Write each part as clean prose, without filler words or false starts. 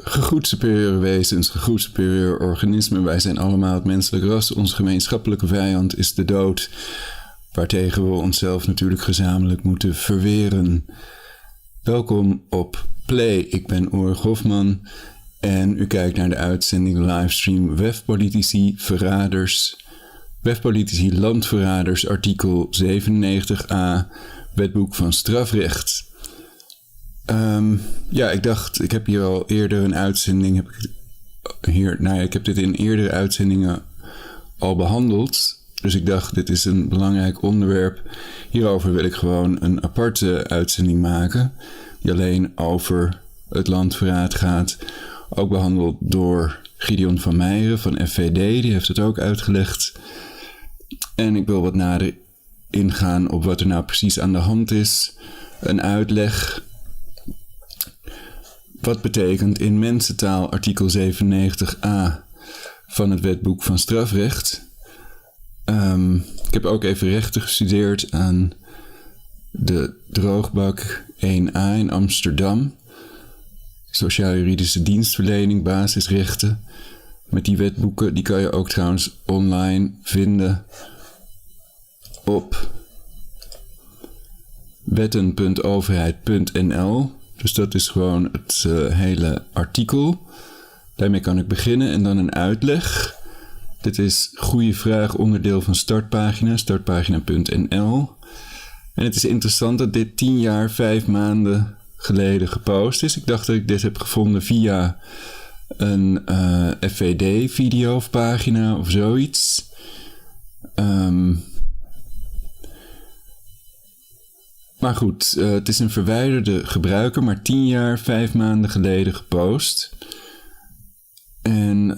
Gegoed superieure wezens, gegoed superieur organismen. Wij zijn allemaal het menselijk ras. Onze gemeenschappelijke vijand is de dood. Waartegen we onszelf natuurlijk gezamenlijk moeten verweren. Welkom op Play. Ik ben Ulrich Hofman. En u kijkt naar de uitzending livestream WEF-politici, verraders. WEF-politici, landverraders, artikel 97a, wetboek van strafrecht. Ik dacht, ik heb hier al eerder een uitzending, ik heb dit in eerdere uitzendingen al behandeld. Dus ik dacht, dit is een belangrijk onderwerp. Hierover wil ik gewoon een aparte uitzending maken, die alleen over het landverraad gaat. Ook behandeld door Gideon van Meijeren van FVD, die heeft het ook uitgelegd. En ik wil wat nader ingaan op wat er nou precies aan de hand is. Een uitleg. Wat betekent in mensentaal artikel 97a van het wetboek van strafrecht? Ik heb ook even rechten gestudeerd aan de Droogbak 1a in Amsterdam. Sociaal-juridische dienstverlening, basisrechten. Met die wetboeken, die kan je ook trouwens online vinden op wetten.overheid.nl. Dus dat is gewoon het hele artikel. Daarmee kan ik beginnen en dan een uitleg. Dit is goede vraag, onderdeel van startpagina, startpagina.nl. En het is interessant dat dit 10 jaar, 5 maanden geleden gepost is. Ik dacht dat ik dit heb gevonden via een FVD-video of pagina of zoiets. Maar goed, het is een verwijderde gebruiker, maar 10 jaar, 5 maanden geleden gepost. En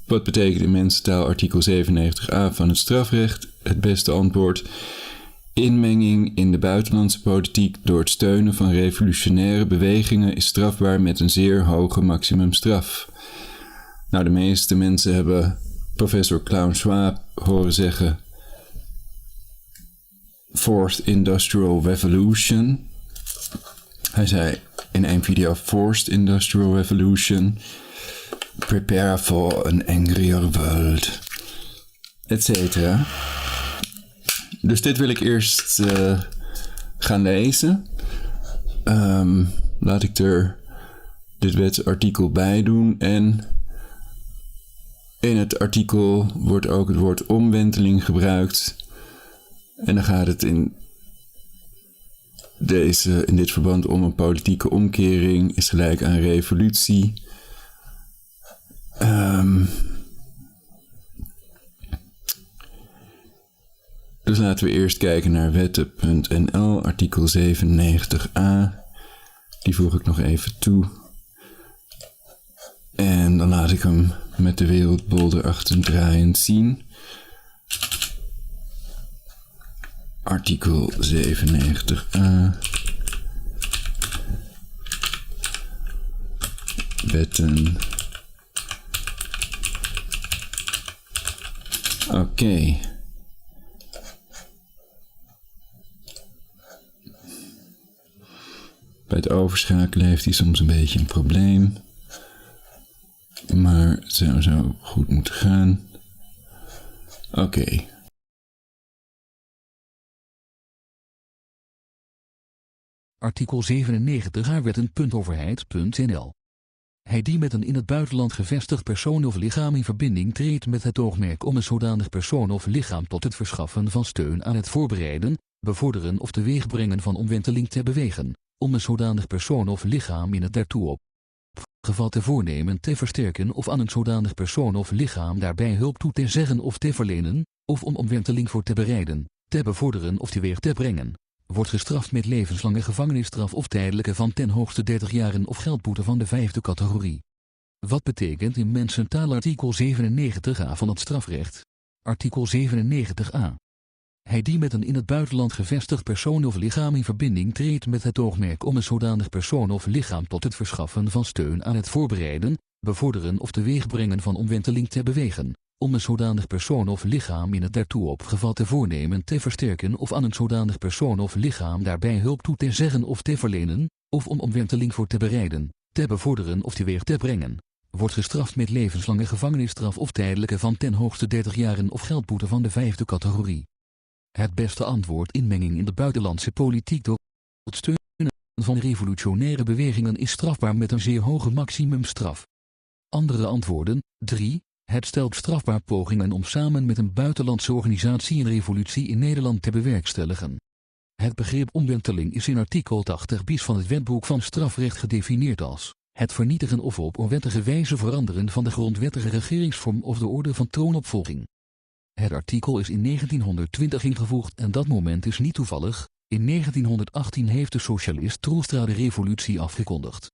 wat betekent in mensentaal artikel 97a van het strafrecht? Het beste antwoord: inmenging in de buitenlandse politiek door het steunen van revolutionaire bewegingen is strafbaar met een zeer hoge maximumstraf. Nou, de meeste mensen hebben professor Klaus Schwab horen zeggen Fourth Industrial Revolution. Hij zei in een video Fourth Industrial Revolution, prepare for an angrier world, etc. Dus dit wil ik eerst gaan lezen. Laat ik er dit wetsartikel bij doen. En in het artikel wordt ook het woord omwenteling gebruikt. En dan gaat het in dit verband om een politieke omkering is gelijk aan revolutie. Dus laten we eerst kijken naar wetten.nl, artikel 97a. Die voeg ik nog even toe. En dan laat ik hem met de wereldbol erachter draaiend zien. Artikel 97a. Wetten. Oké. Bij het overschakelen heeft hij soms een beetje een probleem. Maar het zou zo goed moeten gaan. Oké. Artikel 97a wetten.overheid.nl. Hij die met een in het buitenland gevestigd persoon of lichaam in verbinding treedt met het oogmerk om een zodanig persoon of lichaam tot het verschaffen van steun aan het voorbereiden, bevorderen of teweegbrengen van omwenteling te bewegen, om een zodanig persoon of lichaam in het daartoe opgevatte voornemen te versterken of aan een zodanig persoon of lichaam daarbij hulp toe te zeggen of te verlenen, of om omwenteling voor te bereiden, te bevorderen of teweeg te brengen, wordt gestraft met levenslange gevangenisstraf of tijdelijke van ten hoogste 30 jaren of geldboete van de 5e categorie. Wat betekent in mensentaal artikel 97a van het strafrecht? Artikel 97a. Hij die met een in het buitenland gevestigd persoon of lichaam in verbinding treedt met het oogmerk om een zodanig persoon of lichaam tot het verschaffen van steun aan het voorbereiden, bevorderen of teweegbrengen van omwenteling te bewegen, om een zodanig persoon of lichaam in het daartoe opgevatte voornemen te versterken of aan een zodanig persoon of lichaam daarbij hulp toe te zeggen of te verlenen, of om omwenteling voor te bereiden, te bevorderen of teweeg te brengen, wordt gestraft met levenslange gevangenisstraf of tijdelijke van ten hoogste 30 jaren of geldboete van de 5e categorie. Het beste antwoord: inmenging in de buitenlandse politiek door het steunen van revolutionaire bewegingen is strafbaar met een zeer hoge maximumstraf. Andere antwoorden: 3. Het stelt strafbaar pogingen om samen met een buitenlandse organisatie een revolutie in Nederland te bewerkstelligen. Het begrip omwenteling is in artikel 80 bis van het Wetboek van Strafrecht gedefinieerd als het vernietigen of op onwettige wijze veranderen van de grondwettige regeringsvorm of de orde van troonopvolging. Het artikel is in 1920 ingevoegd en dat moment is niet toevallig. In 1918 heeft de socialist Troelstra de revolutie afgekondigd.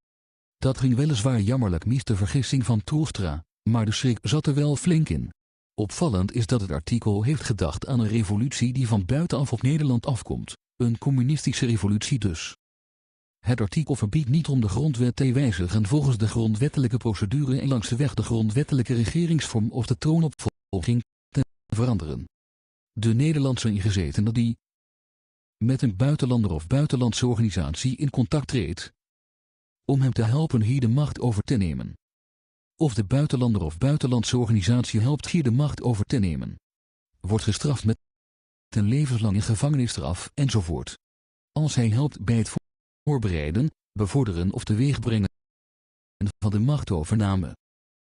Dat ging weliswaar jammerlijk mis, de vergissing van Troelstra, maar de schrik zat er wel flink in. Opvallend is dat het artikel heeft gedacht aan een revolutie die van buitenaf op Nederland afkomt, een communistische revolutie dus. Het artikel verbiedt niet om de grondwet te wijzigen volgens de grondwettelijke procedure en langs de weg de grondwettelijke regeringsvorm of de troonopvolging te veranderen. De Nederlandse ingezetene die met een buitenlander of buitenlandse organisatie in contact treedt om hem te helpen hier de macht over te nemen, of de buitenlander of buitenlandse organisatie helpt hier de macht over te nemen, wordt gestraft met een levenslange gevangenisstraf enzovoort. Als hij helpt bij het voorbereiden, bevorderen of teweegbrengen van de machtovername.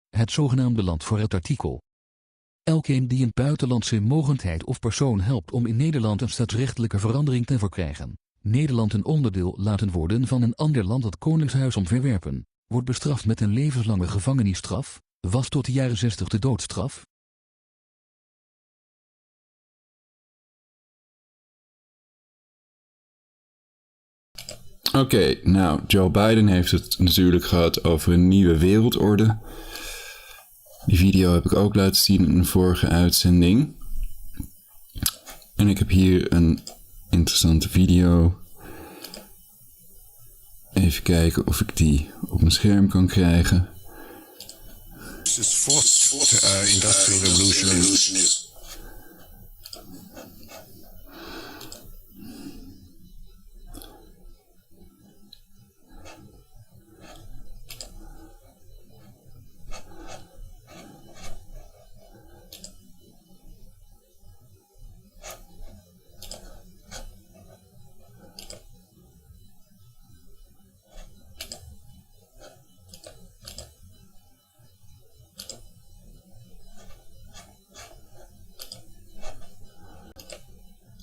Het zogenaamde land voor het artikel. Elkeen die een buitenlandse mogendheid of persoon helpt om in Nederland een staatsrechtelijke verandering te verkrijgen, Nederland een onderdeel laten worden van een ander land, het koningshuis omverwerpen, wordt bestraft met een levenslange gevangenisstraf, was tot de jaren 60 de doodstraf. Oké, nou, Joe Biden heeft het natuurlijk gehad over een nieuwe wereldorde. Die video heb ik ook laten zien in een vorige uitzending. En ik heb hier een interessante video. Even kijken of ik die op mijn scherm kan krijgen. This fourth industrial revolution is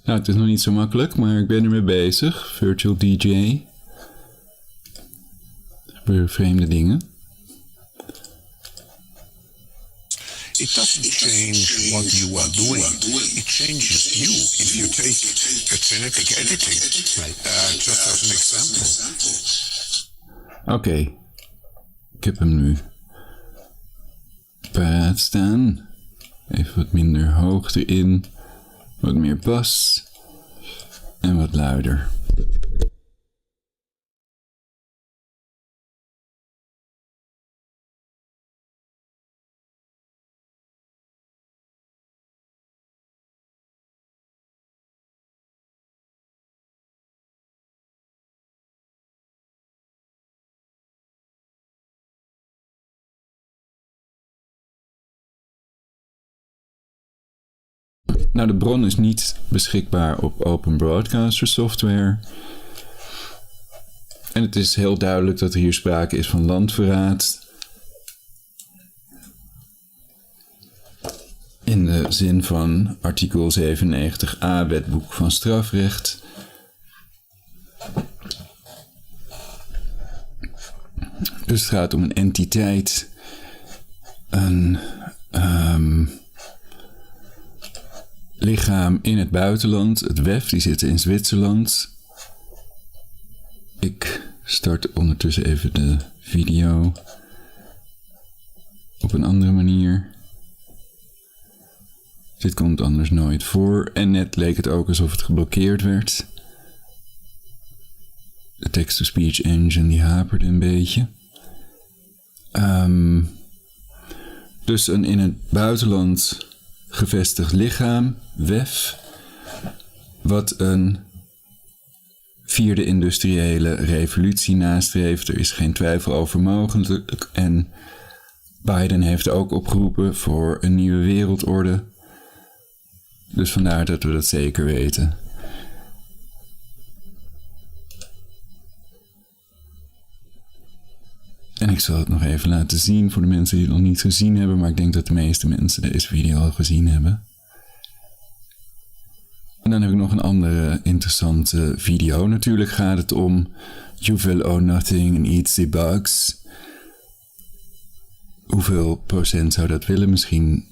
Nou, het is nog niet zo makkelijk, maar ik ben ermee bezig. Virtual DJ. Er gebeuren vreemde dingen. it doesn't change what you are doing. It changes you if you take a genetic editing. Just as an example. Oké. Ik heb hem nu paraat staan. Even wat minder hoogte in. Wat meer bas. En wat luider. Nou, de bron is niet beschikbaar op open broadcaster software. En het is heel duidelijk dat er hier sprake is van landverraad. In de zin van artikel 97a Wetboek van Strafrecht. Dus het gaat om een entiteit, een lichaam in het buitenland, het WEF, die zitten in Zwitserland. Ik start ondertussen even de video op een andere manier. Dit komt anders nooit voor. En net leek het ook alsof het geblokkeerd werd. De text-to-speech engine die haperde een beetje. Dus een in het buitenland gevestigd lichaam, WEF, wat een 4e industriële revolutie nastreeft. Er is geen twijfel over mogelijk. En Biden heeft ook opgeroepen voor een nieuwe wereldorde. Dus vandaar dat we dat zeker weten. En ik zal het nog even laten zien voor de mensen die het nog niet gezien hebben. Maar ik denk dat de meeste mensen deze video al gezien hebben. En dan heb ik nog een andere interessante video. Natuurlijk gaat het om You will own nothing and eat the bugs. Hoeveel procent zou dat willen? Misschien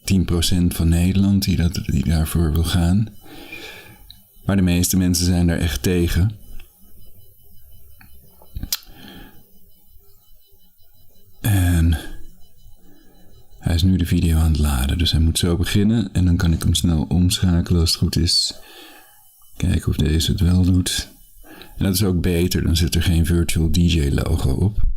10% van Nederland die daarvoor wil gaan. Maar de meeste mensen zijn daar echt tegen. En hij is nu de video aan het laden, dus hij moet zo beginnen. En dan kan ik hem snel omschakelen als het goed is. Kijken of deze het wel doet. En dat is ook beter, dan zit er geen virtual DJ logo op.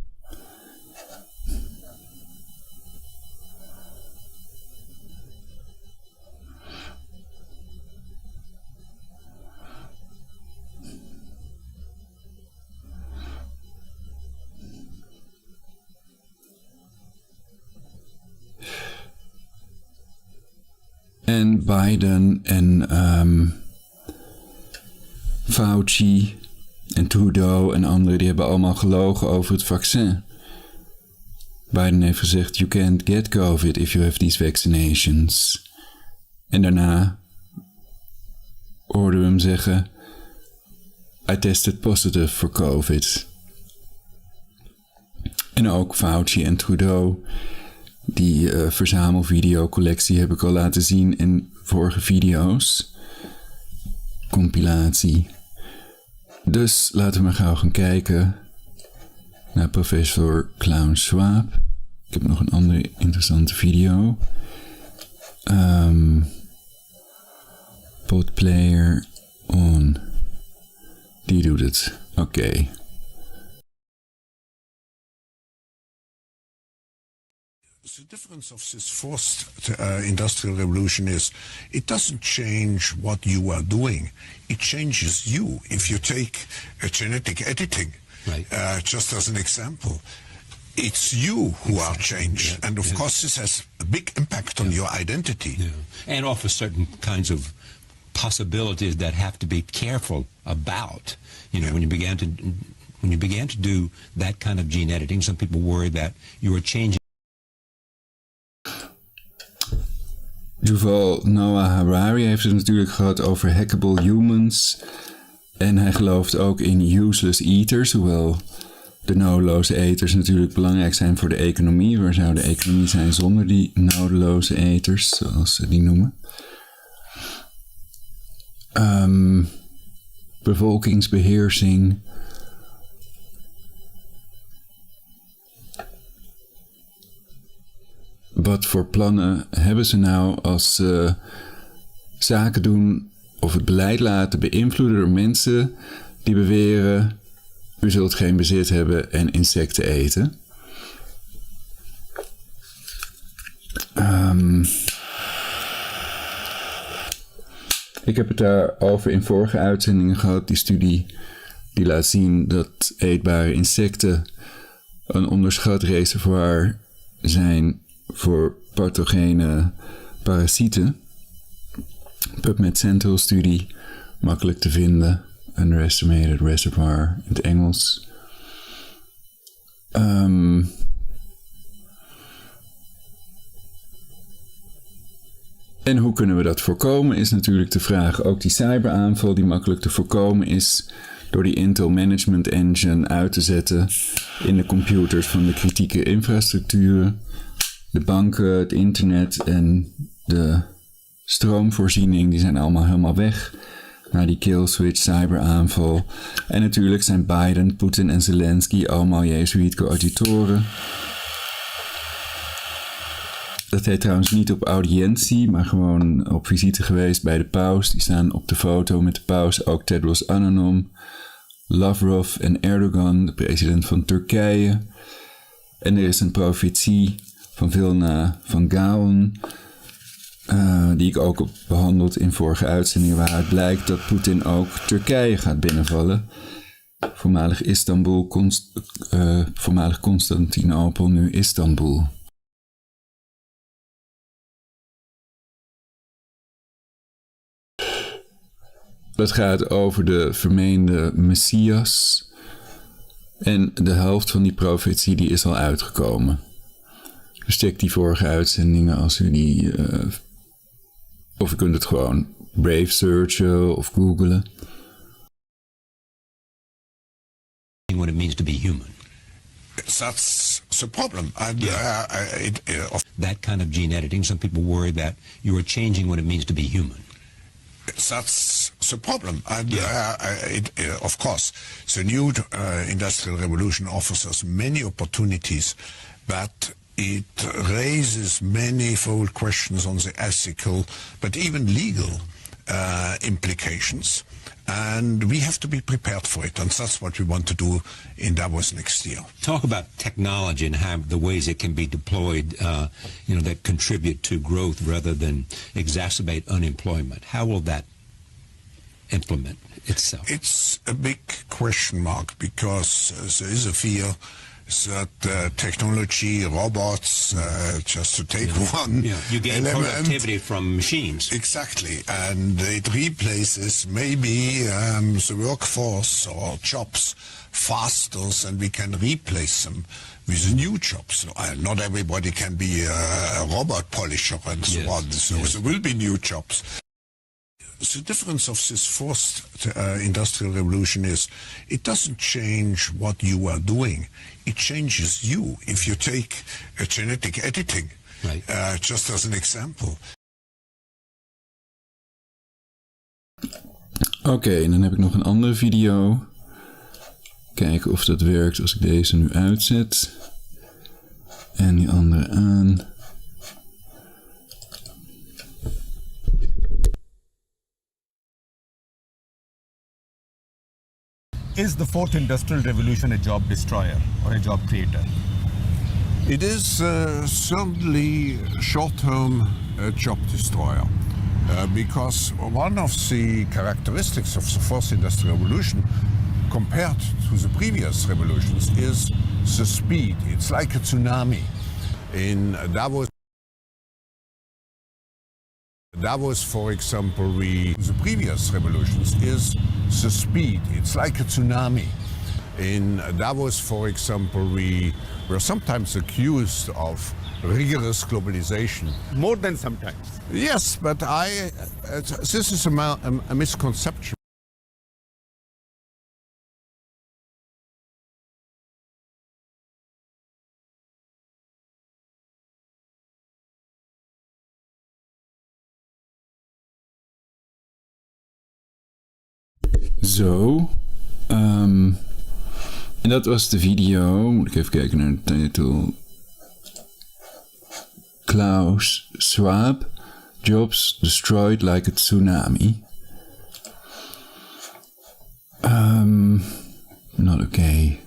En Biden en Fauci en Trudeau en anderen, die hebben allemaal gelogen over het vaccin. Biden heeft gezegd, you can't get COVID if you have these vaccinations. En daarna hoorden we hem zeggen, I tested positive for COVID. En ook Fauci en Trudeau, die verzamelvideocollectie heb ik al laten zien in vorige video's. Compilatie. Dus laten we maar gauw gaan kijken naar professor Klaus Schwab. Ik heb nog een andere interessante video. Podplayer on. Die doet het. Oké. The difference of this fourth industrial revolution is it doesn't change what you are doing. It changes you. If you take genetic editing, right. Just as an example, it's you who are changed. Yeah. And of course this has a big impact on your identity. Yeah. And offers certain kinds of possibilities that have to be careful about. When you began to do that kind of gene editing, some people worry that you are changing. Yuval Noah Harari heeft het natuurlijk gehad over hackable humans. En hij gelooft ook in useless eaters, hoewel de nodeloze eters natuurlijk belangrijk zijn voor de economie. Waar zou de economie zijn zonder die nodeloze eters, zoals ze die noemen? Bevolkingsbeheersing. Wat voor plannen hebben ze nou als ze zaken doen of het beleid laten beïnvloeden door mensen die beweren, u zult geen bezit hebben en insecten eten? Ik heb het daarover in vorige uitzendingen gehad. Die studie die laat zien dat eetbare insecten een onderschat reservoir zijn voor pathogene parasieten. PubMed Central studie, makkelijk te vinden. Underestimated reservoir in het Engels. En hoe kunnen we dat voorkomen is natuurlijk de vraag. Ook die cyberaanval die makkelijk te voorkomen is door die Intel Management Engine uit te zetten in de computers van de kritieke infrastructuren. De banken, het internet en de stroomvoorziening, die zijn allemaal helemaal weg na die killswitch cyberaanval. En natuurlijk zijn Biden, Poetin en Zelensky allemaal Jezuïet-coadjutoren. Dat heet trouwens niet op audiëntie, maar gewoon op visite geweest bij de paus. Die staan op de foto met de paus, ook Tedros Adhanom, Lavrov en Erdogan, de president van Turkije. En er is een profetie van Vilna van Gaon, die ik ook heb behandeld in vorige uitzendingen, waaruit blijkt dat Poetin ook Turkije gaat binnenvallen. Voormalig Istanbul, voormalig Constantinopel, nu Istanbul. Dat gaat over de vermeende Messias. En de helft van die profetie die is al uitgekomen. Dus check die vorige uitzendingen als u die... of u kunt het gewoon brave searchen of googlen. What it means to be human. That's the problem. That kind of gene editing, some people worry that you are changing what it means to be human. That's the problem. Of course, the new industrial revolution offers us many opportunities, but it raises manifold questions on the ethical, but even legal implications. And we have to be prepared for it, and that's what we want to do in Davos next year. Talk about technology and how the ways it can be deployed, that contribute to growth rather than exacerbate unemployment. How will that implement itself? It's a big question mark because there is a fear that technology, robots, just to take one you gain element, productivity from machines. Exactly, and it replaces maybe the workforce or jobs faster than we can replace them with new jobs. Not everybody can be a robot polisher and so on, so there will be new jobs. The difference of this fourth industrial revolution is it doesn't change what you are doing. It changes you. If you take genetic editing, right. Just as an example. Oké, en dan heb ik nog een andere video. Kijken of dat werkt als ik deze nu uitzet. En die andere aan. Is the fourth industrial revolution a job destroyer or a job creator? It is certainly short-term a job destroyer because one of the characteristics of the fourth industrial revolution compared to the previous revolutions is the speed. It's like a tsunami. In Davos, for example, the previous revolutions is the speed. It's like a tsunami. In Davos, for example, we were sometimes accused of rigorous globalization. More than sometimes. Yes, but this is a misconception. Zo. En dat was de video. Moet ik even kijken naar de titel. Klaus Schwab. Jobs destroyed like a tsunami. Not okay.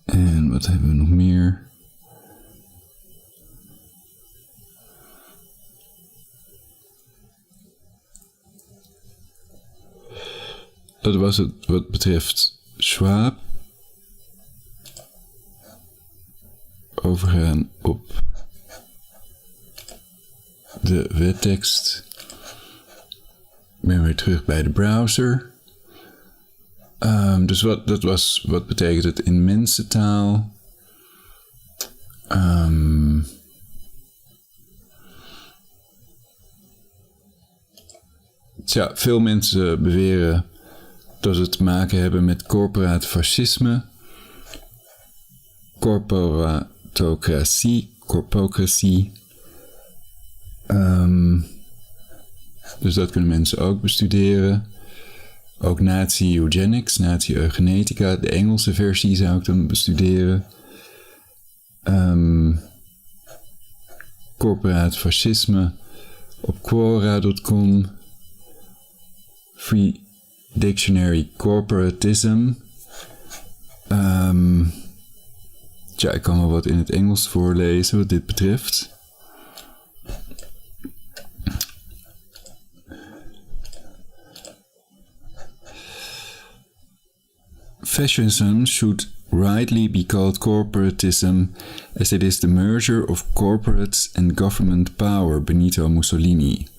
En wat hebben we nog meer? Dat was het wat betreft Schwab. Overgaan op de webtekst. Ik ben weer terug bij de browser. Dus wat betekent het in mensentaal? Tja, veel mensen beweren dat ze te maken hebben met corporaat fascisme, corporatocratie. Dus dat kunnen mensen ook bestuderen. Ook nazi-eugenics, nazi-eugenetica. De Engelse versie zou ik dan bestuderen. Corporaat fascisme op quora.com. Free Dictionary Corporatism. Tja, ik kan wel wat in het Engels voorlezen wat dit betreft. Fascism should rightly be called corporatism, as it is the merger of corporates and government power. Benito Mussolini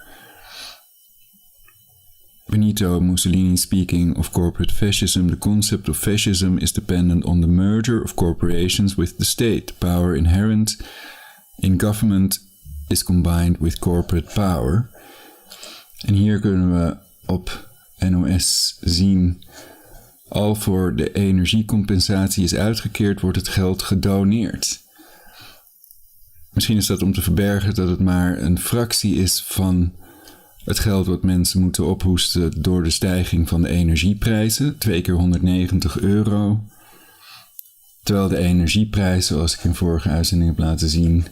speaking of corporate fascism, the concept of fascism is dependent on the merger of corporations with the state. Power inherent in government is combined with corporate power. En hier kunnen we op NOS zien, al voor de energiecompensatie is uitgekeerd, wordt het geld gedoneerd. Misschien is dat om te verbergen dat het maar een fractie is van het geld wat mensen moeten ophoesten door de stijging van de energieprijzen. 2 keer €190. Terwijl de energieprijs, zoals ik in vorige uitzendingen heb laten zien,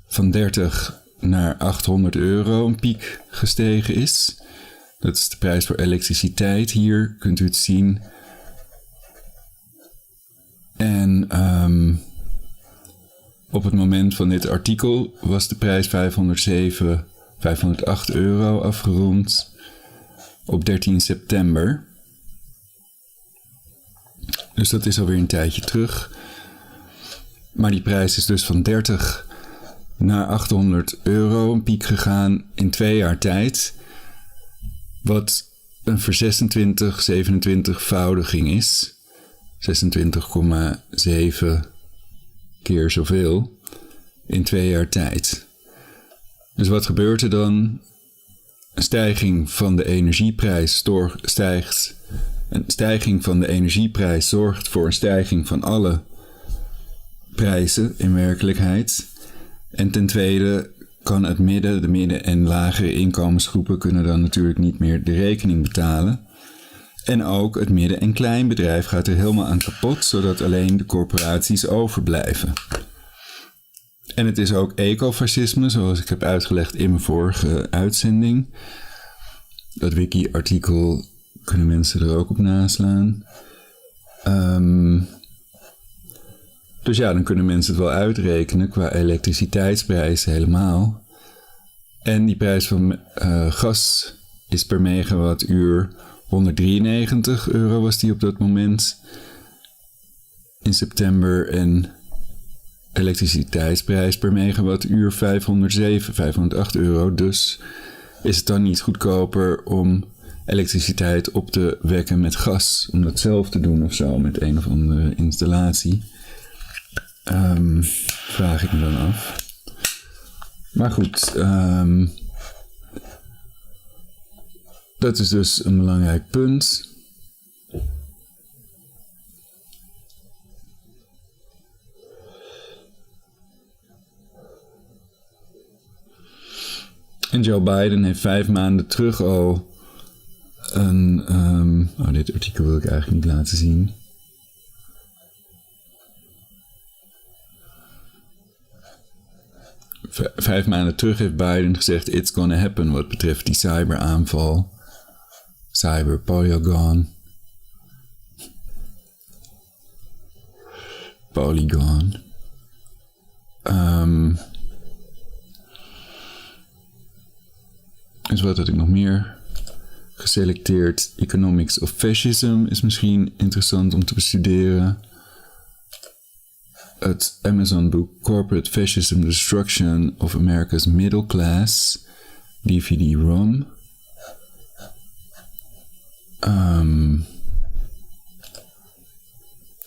van 30 naar €800 een piek gestegen is. Dat is de prijs voor elektriciteit. Hier kunt u het zien. En op het moment van dit artikel was de prijs €508 afgerond op 13 september. Dus dat is alweer een tijdje terug. Maar die prijs is dus van 30 naar €800 een piek gegaan in 2 jaar tijd. Wat een 27voudiging is. 26,7 keer zoveel in 2 jaar tijd. Dus wat gebeurt er dan? Een stijging van de energieprijs zorgt voor een stijging van alle prijzen in werkelijkheid. En ten tweede kan de midden- en lagere inkomensgroepen kunnen dan natuurlijk niet meer de rekening betalen. En ook het midden- en kleinbedrijf gaat er helemaal aan kapot, zodat alleen de corporaties overblijven. En het is ook ecofascisme, zoals ik heb uitgelegd in mijn vorige uitzending. Dat wiki-artikel kunnen mensen er ook op naslaan. Dus ja, dan kunnen mensen het wel uitrekenen qua elektriciteitsprijzen helemaal. En die prijs van gas is per megawattuur €193 was die op dat moment in september. En elektriciteitsprijs per megawattuur €508. Dus is het dan niet goedkoper om elektriciteit op te wekken met gas, om dat zelf te doen of zo met een of andere installatie? Vraag ik me dan af. Maar goed, dat is dus een belangrijk punt. En Joe Biden heeft 5 maanden terug al een... dit artikel wil ik eigenlijk niet laten zien. Vijf maanden terug heeft Biden gezegd, it's gonna happen, wat betreft die cyberaanval. Polygon. Dus wat had ik nog meer geselecteerd? Economics of Fascism is misschien interessant om te bestuderen. Het Amazon-boek Corporate Fascism, The Destruction of America's Middle Class, DVD-ROM.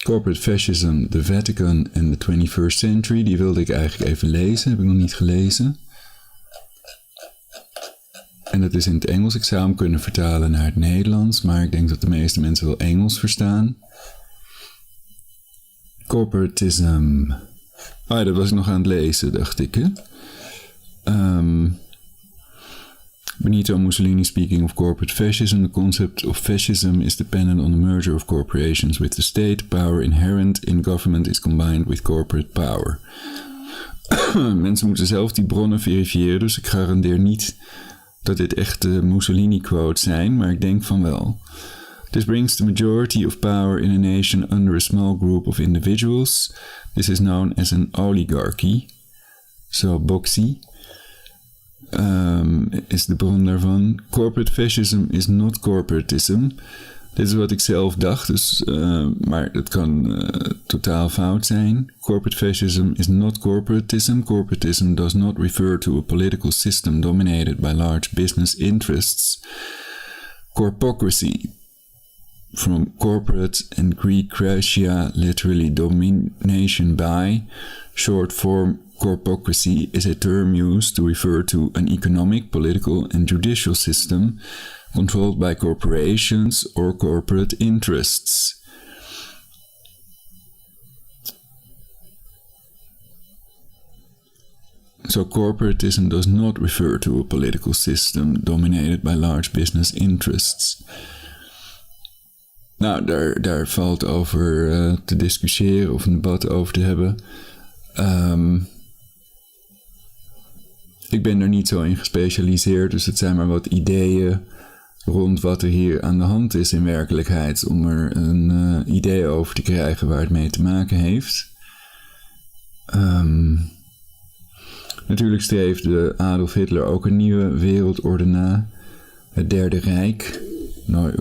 Corporate Fascism, The Vatican and the 21st Century. Die wilde ik eigenlijk even lezen, heb ik nog niet gelezen. En dat is in het Engels. Ik zou hem kunnen vertalen naar het Nederlands, maar ik denk dat de meeste mensen wel Engels verstaan. Corporatism. Oh ja, dat was ik nog aan het lezen, dacht ik. Hè? Benito Mussolini speaking of corporate fascism. The concept of fascism is dependent on the merger of corporations with the state. Power inherent in government is combined with corporate power. Mensen moeten zelf die bronnen verifiëren, dus ik garandeer niet dat dit echt de Mussolini-quotes zijn, maar ik denk van wel. This brings the majority of power in a nation under a small group of individuals. This is known as an oligarchy. Zo, Boxy is de bron daarvan. Corporate fascism is not corporatism. Dit is wat ik zelf dacht, dus, maar het kan totaal fout zijn. Corporate fascism is not corporatism. Corporatism does not refer to a political system dominated by large business interests. Corpocracy, from corporate and Greek kratia, literally domination by, short form corpocracy is a term used to refer to an economic, political and judicial system controlled by corporations or corporate interests. So corporatism does not refer to a political system dominated by large business interests. Nou, daar valt over te discussiëren of een debat over te hebben. Ik ben er niet zo in gespecialiseerd, dus het zijn maar wat ideeën rond wat er hier aan de hand is in werkelijkheid, om er een idee over te krijgen waar het mee te maken heeft. Natuurlijk streefde Adolf Hitler ook een nieuwe wereldorde na. Het Derde Rijk, nou,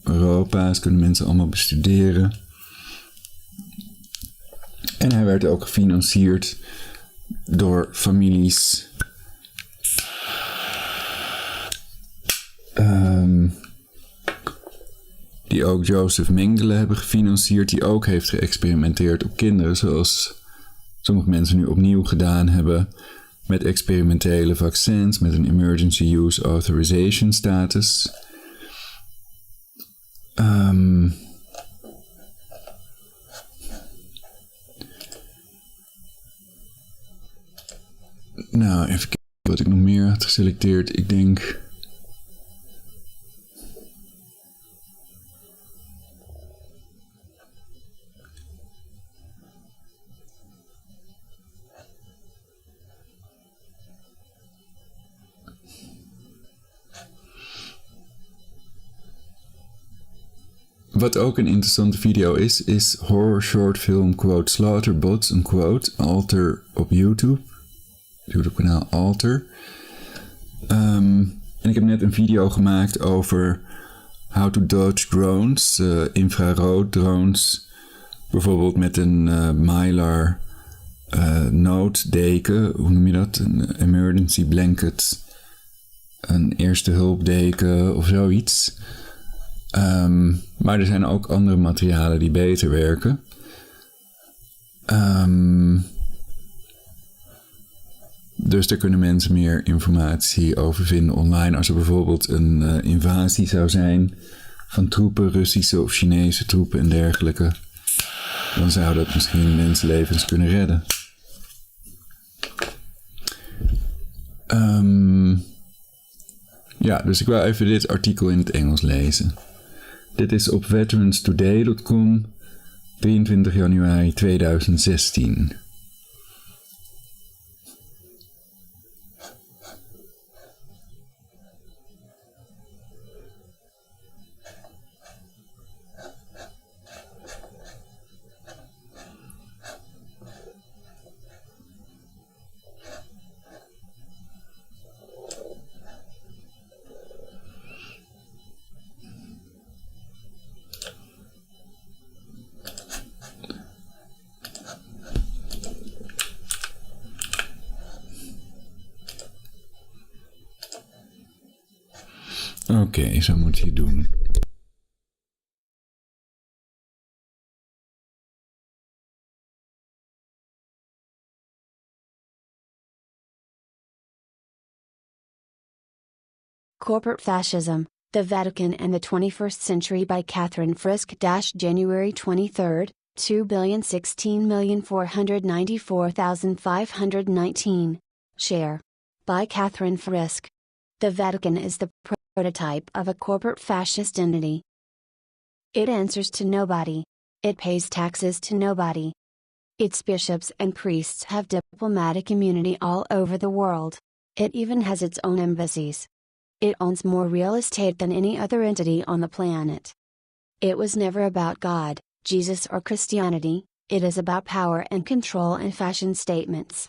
Europa, dat kunnen mensen allemaal bestuderen. En hij werd ook gefinancierd door families die ook Joseph Mengele hebben gefinancierd, die ook heeft geëxperimenteerd op kinderen, zoals sommige mensen nu opnieuw gedaan hebben met experimentele vaccins, met een emergency use authorization status. Nou, even kijken wat ik nog meer had geselecteerd. Ik denk... Wat ook een interessante video is horror short film quote Slaughterbots, een quote, Alter op YouTube. YouTube-kanaal Alter. En ik heb net een video gemaakt over how to dodge drones, infrarood drones. Bijvoorbeeld met een Mylar nooddeken, hoe noem je dat? Een emergency blanket, een eerste hulpdeken of zoiets. Maar er zijn ook andere materialen die beter werken. Dus daar kunnen mensen meer informatie over vinden online. Als er bijvoorbeeld een invasie zou zijn van troepen, Russische of Chinese troepen en dergelijke, dan zou dat misschien mensenlevens kunnen redden. Ja, dus ik wou even dit artikel in het Engels lezen. Dit is op veteranstoday.com, 23 januari 2016. Oké, zo moet je het doen. Corporate Fascism, the Vatican and the 21st Century by Catherine Frisk. January 23, 2,016,494,519. Share. By Catherine Frisk. The Vatican is the prototype of a corporate fascist entity. It answers to nobody. It pays taxes to nobody. Its bishops and priests have diplomatic immunity all over the world. It even has its own embassies. It owns more real estate than any other entity on the planet. It was never about God, Jesus or Christianity, it is about power and control and fashion statements.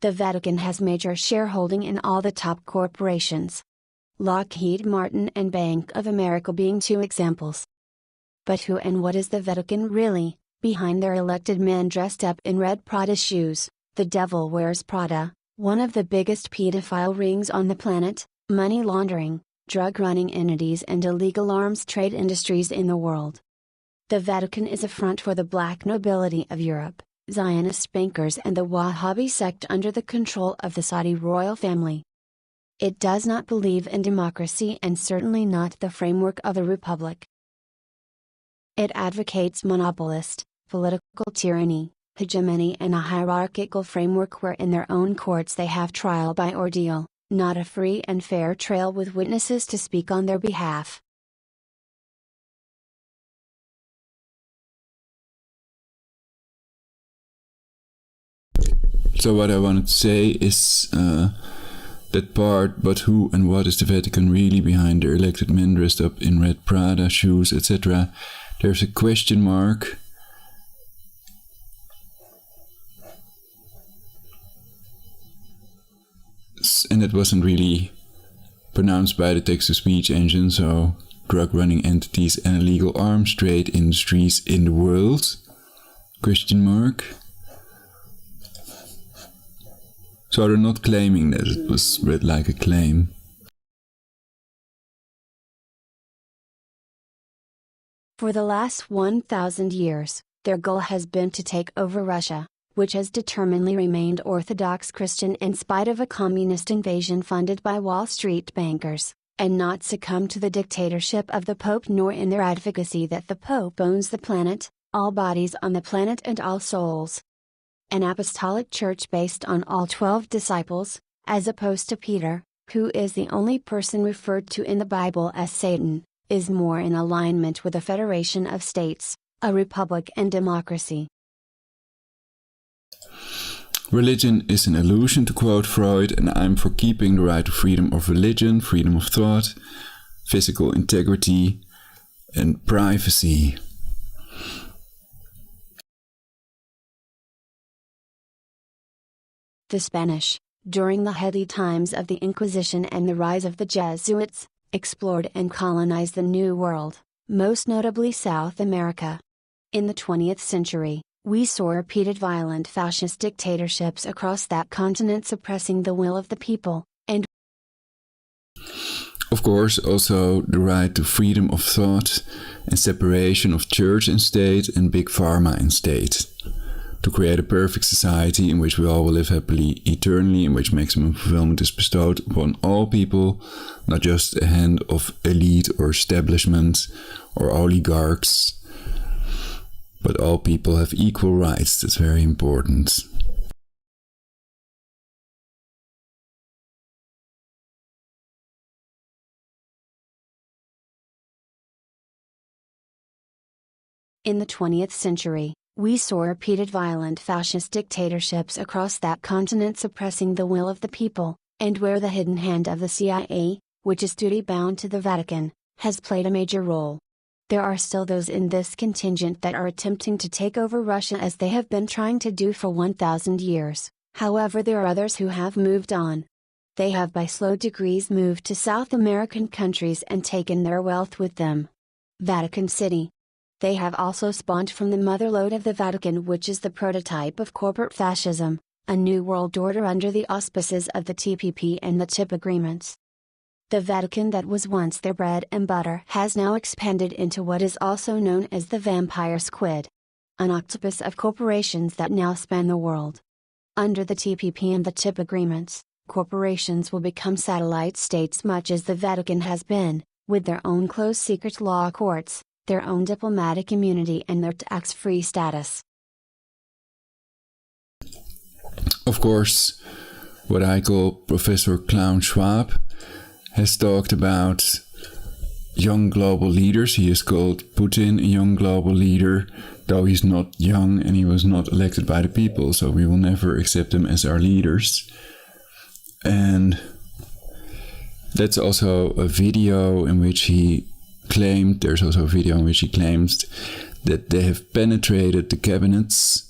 The Vatican has major shareholding in all the top corporations. Lockheed Martin and Bank of America being two examples. But who and what is the Vatican really? Behind their elected men dressed up in red Prada shoes, the devil wears Prada, one of the biggest pedophile rings on the planet, money laundering, drug running entities and illegal arms trade industries in the world. The Vatican is a front for the black nobility of Europe, Zionist bankers and the Wahhabi sect under the control of the Saudi royal family. It does not believe in democracy and certainly not the framework of a republic. It advocates monopolist, political tyranny, hegemony and a hierarchical framework where in their own courts they have trial by ordeal, not a free and fair trial with witnesses to speak on their behalf. So what I wanted to say is that part, but who and what is the Vatican really behind their elected men dressed up in red Prada shoes, etc. There's a question mark. And it wasn't really pronounced by the text-to-speech engine, so drug running entities and illegal arms trade industries in the world? Question mark. So they're not claiming that it was read like a claim. For the last 1,000 years, their goal has been to take over Russia, which has determinedly remained Orthodox Christian in spite of a communist invasion funded by Wall Street bankers, and not succumb to the dictatorship of the Pope nor in their advocacy that the Pope owns the planet, all bodies on the planet and all souls. An apostolic church based on all 12 disciples, as opposed to Peter, who is the only person referred to in the Bible as Satan, is more in alignment with a federation of states, a republic and democracy. Religion is an illusion, to quote Freud, and I'm for keeping the right to freedom of religion, freedom of thought, physical integrity, and privacy. The Spanish, during the heady times of the Inquisition and the rise of the Jesuits, explored and colonized the New World, most notably South America. In the 20th century, we saw repeated violent fascist dictatorships across that continent suppressing the will of the people, and of course also the right to freedom of thought and separation of church and state and big pharma and state. To create a perfect society in which we all will live happily eternally, in which maximum fulfillment is bestowed upon all people, not just a hand of elite or establishment or oligarchs, but all people have equal rights. That's very important. in the 20th century, we saw repeated violent fascist dictatorships across that continent suppressing the will of the people, and where the hidden hand of the CIA, which is duty-bound to the Vatican, has played a major role. There are still those in this contingent that are attempting to take over Russia as they have been trying to do for 1,000 years, however there are others who have moved on. They have by slow degrees moved to South American countries and taken their wealth with them. Vatican City. They have also spawned from the motherlode of the Vatican, which is the prototype of corporate fascism, a new world order under the auspices of the TPP and the TIP agreements. The Vatican that was once their bread and butter has now expanded into what is also known as the vampire squid, an octopus of corporations that now span the world. Under the TPP and the TIP agreements, corporations will become satellite states much as the Vatican has been, with their own closed secret law courts, their own diplomatic immunity and their tax-free status. Of course, what I call Professor Klaus Schwab has talked about young global leaders. He has called Putin a young global leader, though he's not young and he was not elected by the people, so we will never accept him as our leaders. And That's also a video in which he claimed, there's also a video in which he claims that they have penetrated the cabinets.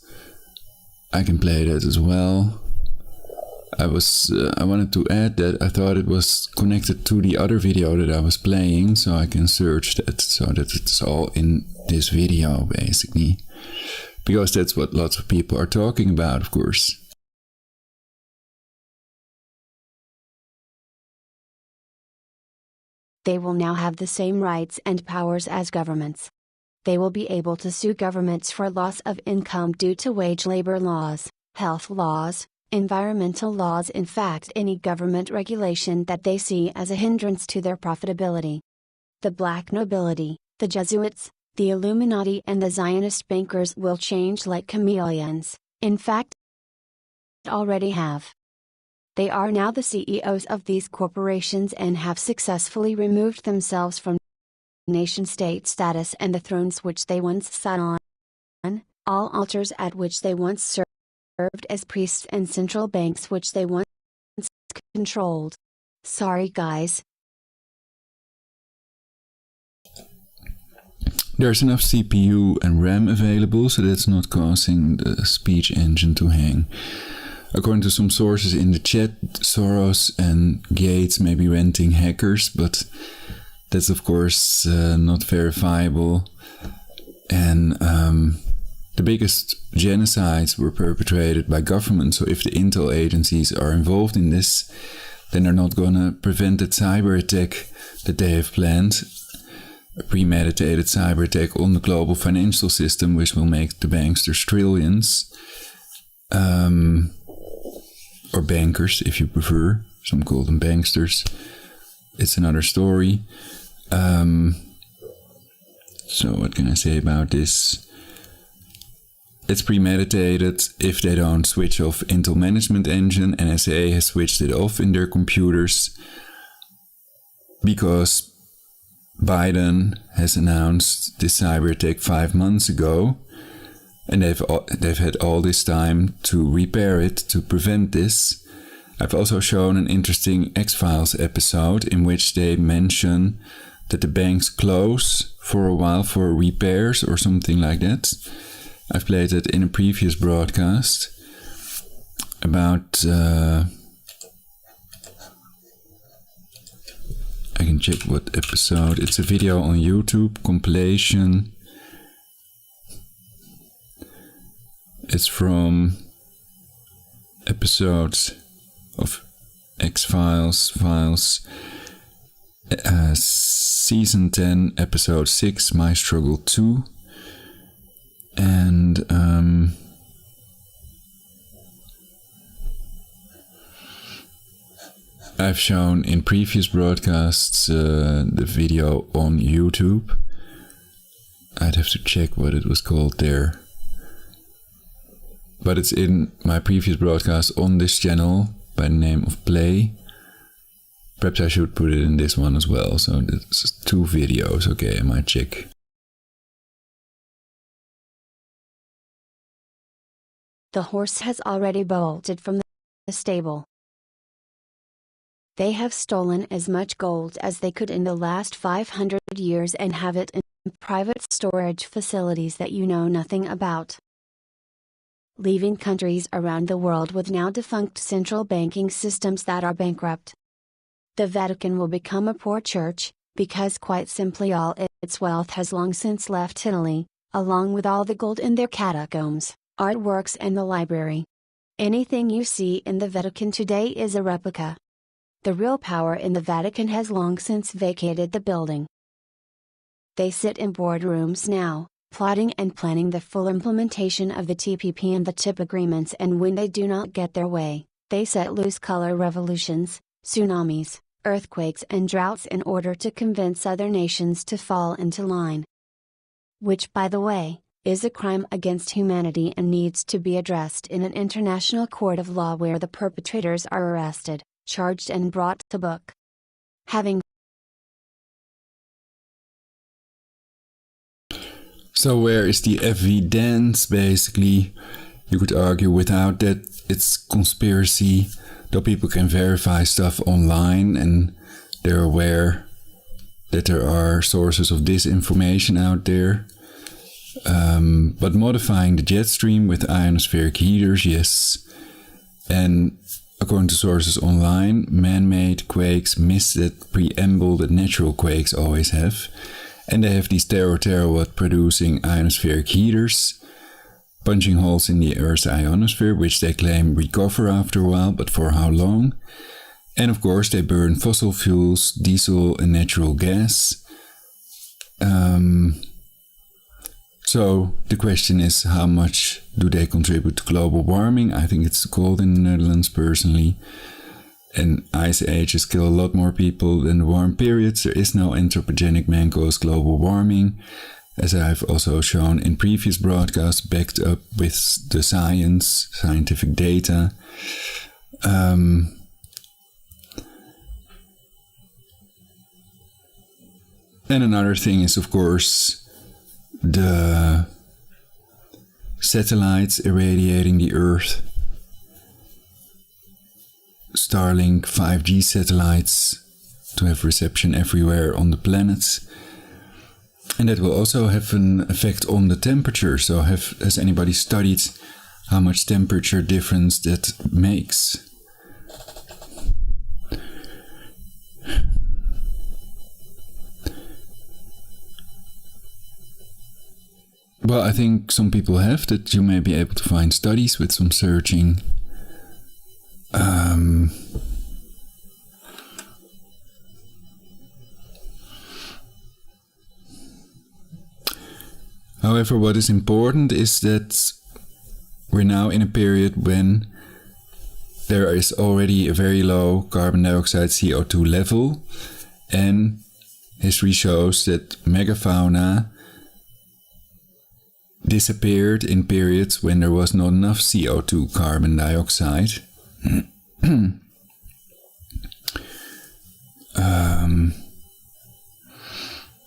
I can play that as well. I wanted to add that I thought it was connected to the other video that I was playing, so I can search that so that it's all in this video basically. Because that's what lots of people are talking about, of course. They will now have the same rights and powers as governments. They will be able to sue governments for loss of income due to wage labor laws, health laws, environmental laws, in fact any government regulation that they see as a hindrance to their profitability. The black nobility, the Jesuits, the Illuminati and the Zionist bankers will change like chameleons, in fact already have. They are now the CEOs of these corporations and have successfully removed themselves from nation-state status and the thrones which they once sat on, all altars at which they once served as priests and central banks which they once controlled. Sorry guys. There's enough CPU and RAM available, so that's not causing the speech engine to hang. According to some sources in the chat, Soros and Gates may be renting hackers, but that's of course not verifiable. And the biggest genocides were perpetrated by government, so if the intel agencies are involved in this, then they're not gonna prevent the cyber attack that they have planned. A premeditated cyber attack on the global financial system, which will make the banksters trillions. Or bankers, if you prefer. Some call them banksters. It's another story. So what can I say about this? It's premeditated. If they don't switch off Intel Management Engine, NSA has switched it off in their computers because Biden has announced this cyber attack 5 months ago. And they've had all this time to repair it, to prevent this. I've also shown an interesting X-Files episode in which they mention that the banks close for a while for repairs or something like that. I've played it in a previous broadcast about... I can check what episode. It's a video on YouTube, compilation. It's from episodes of X-Files, Season 10, Episode 6, My Struggle 2. And I've shown in previous broadcasts the video on YouTube. I'd have to check what it was called there. But it's in my previous broadcast on this channel by the name of Play. Perhaps I should put it in this one as well. So it's 2 videos. Okay, I might check. The horse has already bolted from the stable. They have stolen as much gold as they could in the last 500 years and have it in private storage facilities that you know nothing about. Leaving countries around the world with now defunct central banking systems that are bankrupt. The Vatican will become a poor church, because quite simply all its wealth has long since left Italy, along with all the gold in their catacombs, artworks and the library. Anything you see in the Vatican today is a replica. The real power in the Vatican has long since vacated the building. They sit in boardrooms now, plotting and planning the full implementation of the TPP and the TIP agreements, and when they do not get their way, they set loose color revolutions, tsunamis, earthquakes and droughts in order to convince other nations to fall into line. Which, by the way, is a crime against humanity and needs to be addressed in an international court of law where the perpetrators are arrested, charged and brought to book. Having So where is the evidence, basically? You could argue without that it's conspiracy, though people can verify stuff online and They're aware that there are sources of disinformation out there. But modifying the jet stream with ionospheric heaters, yes. And according to sources online, man-made quakes miss that preamble that natural quakes always have. And they have these terawatt producing ionospheric heaters, punching holes in the Earth's ionosphere, which they claim recover after a while, but for how long? And of course, they burn fossil fuels, diesel and natural gas. So the question is, how much do they contribute to global warming? I think it's cold in the Netherlands personally. And ice ages kill a lot more people than the warm periods. There is no anthropogenic man-caused global warming, as I've also shown in previous broadcasts, backed up with the scientific data. And another thing is, of course, the satellites irradiating the Earth. Starlink 5G satellites to have reception everywhere on the planet. And that will also have an effect on the temperature. So has anybody studied how much temperature difference that makes? Well, I think some people have, that you may be able to find studies with some searching. However, what is important is that we're now in a period when there is already a very low carbon dioxide CO2 level, and history shows that megafauna disappeared in periods when there was not enough CO2 carbon dioxide.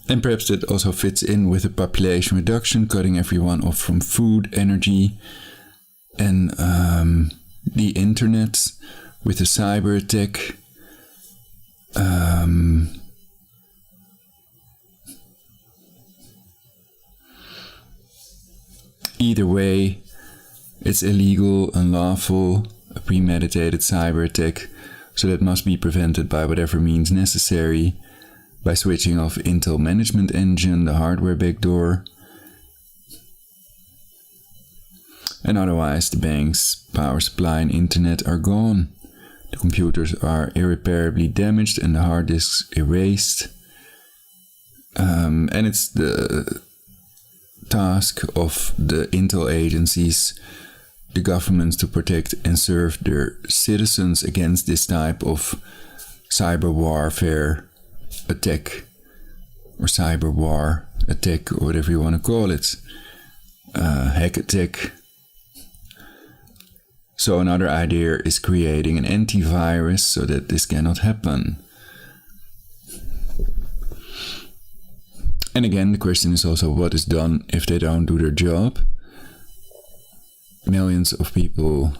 And perhaps that also fits in with the population reduction, cutting everyone off from food, energy, and the internet with the cyber attack. Either way, it's illegal, unlawful, a premeditated cyber attack, so that must be prevented by whatever means necessary, by switching off Intel Management Engine, the hardware backdoor. And otherwise, the bank's power supply and internet are gone. The computers are irreparably damaged and the hard disks erased. And it's the task of the intel agencies, the governments, to protect and serve their citizens against this type of cyber warfare attack, or cyber war attack, or whatever you want to call it, hack attack. So another idea is creating an antivirus so that this cannot happen. And again, the question is also what is done if they don't do their job. Millions of people,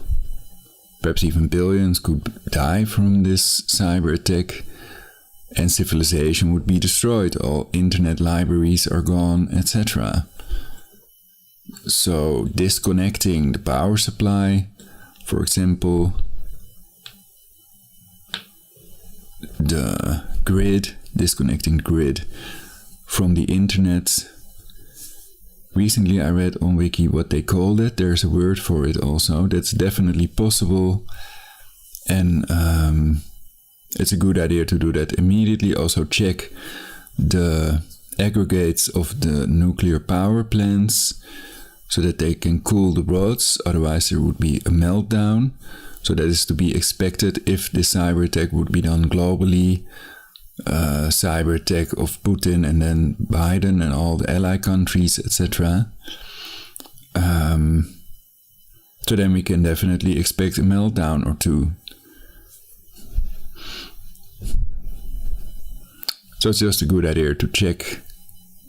perhaps even billions, could die from this cyber attack, and civilization would be destroyed. All internet libraries are gone, etc. So disconnecting the power supply, for example, the grid, disconnecting the grid from the internet. Recently I read on Wiki what they called it. There's a word for it also. That's definitely possible. And it's a good idea to do that immediately. Also check the aggregates of the nuclear power plants so that they can cool the rods. Otherwise there would be a meltdown. So that is to be expected if the cyber attack would be done globally. Cyber attack of Putin and then Biden and all the ally countries, etc. So then we can definitely expect a meltdown or two. So it's just a good idea to check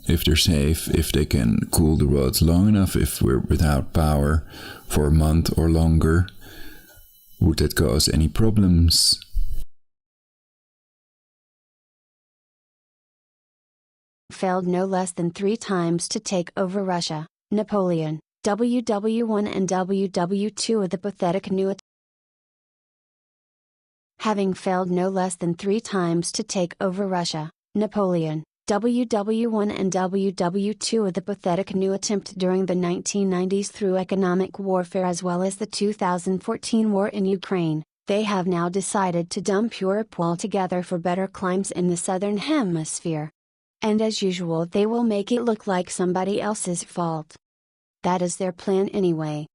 if they're safe, if they can cool the rods long enough. If we're without power for a month or longer, would that cause any problems? failed no less than 3 times to take over Russia, Napoleon, WW1 and WW2 of the pathetic new Having failed no less than 3 times to take over Russia, Napoleon, WW1 and WW2 of the pathetic new attempt during the 1990s through economic warfare as well as the 2014 war in Ukraine, they have now decided to dump Europe altogether for better climes in the southern hemisphere. And as usual they will make it look like somebody else's fault. That is their plan anyway.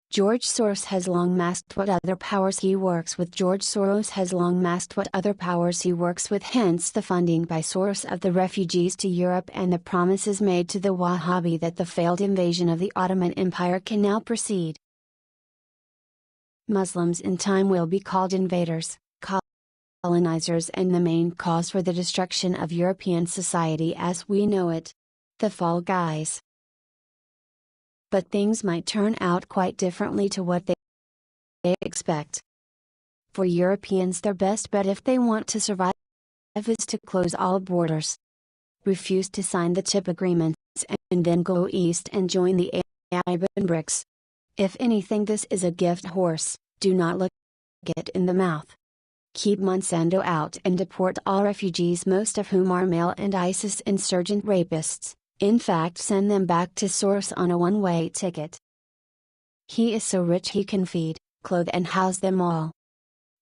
George Soros has long masked what other powers he works with. Hence the funding by Soros of the refugees to Europe and the promises made to the Wahhabi that the failed invasion of the Ottoman Empire can now proceed. Muslims in time will be called invaders, colonizers, and the main cause for the destruction of European society as we know it. The fall guys. But things might turn out quite differently to what they expect. For Europeans, their best bet if they want to survive is to close all borders, refuse to sign the chip agreements, and then go east and join the Arab and BRICS. If anything, this is a gift horse, do not look it in the mouth. Keep Monsanto out and deport all refugees, most of whom are male and ISIS insurgent rapists. In fact, send them back to Soros on a one-way ticket. He is so rich he can feed, clothe and house them all.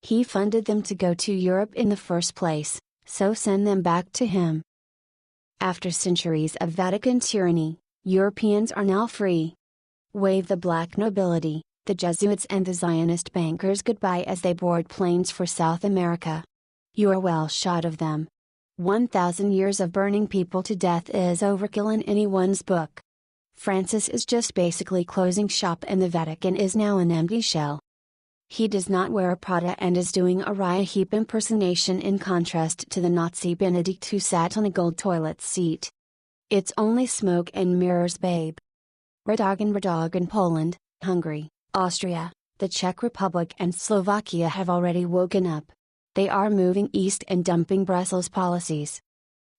He funded them to go to Europe in the first place, so send them back to him. After centuries of Vatican tyranny, Europeans are now free. Wave the black nobility, the Jesuits and the Zionist bankers goodbye as they board planes for South America. You are well shot of them. 1,000 years of burning people to death is overkill in anyone's book. Francis is just basically closing shop and the Vatican is now an empty shell. He does not wear Prada and is doing a Uriah Heep impersonation in contrast to the Nazi Benedict who sat on a gold toilet seat. It's only smoke and mirrors, babe. Radog in Poland, Hungary, Austria, the Czech Republic and Slovakia have already woken up. They are moving east and dumping Brussels policies.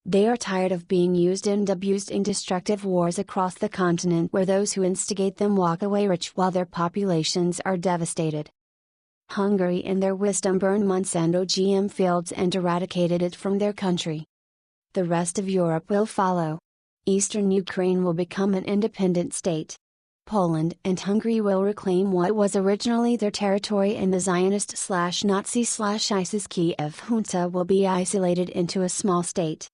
They are tired of being used and abused in destructive wars across the continent where those who instigate them walk away rich while their populations are devastated. Hungary in their wisdom burned Monsanto GM fields and eradicated it from their country. The rest of Europe will follow. Eastern Ukraine will become an independent state. Poland and Hungary will reclaim what was originally their territory and the Zionist/Nazi/ISIS Kiev junta will be isolated into a small state.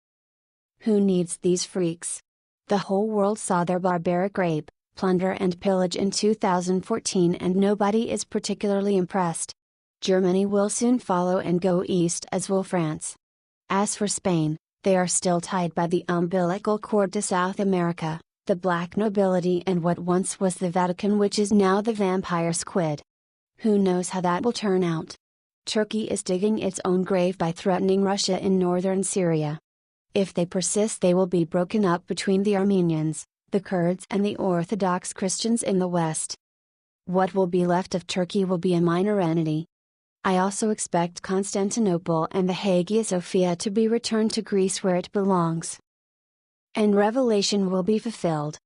Who needs these freaks? The whole world saw their barbaric rape, plunder and pillage in 2014 and nobody is particularly impressed. Germany will soon follow and go east as will France. As for Spain, they are still tied by the umbilical cord to South America, the black nobility and what once was the Vatican, which is now the vampire squid. Who knows how that will turn out? Turkey is digging its own grave by threatening Russia in northern Syria. If they persist, they will be broken up between the Armenians, the Kurds and the Orthodox Christians in the west. What will be left of Turkey will be a minor entity. I also expect Constantinople and the Hagia Sophia to be returned to Greece where it belongs. And Revelation will be fulfilled.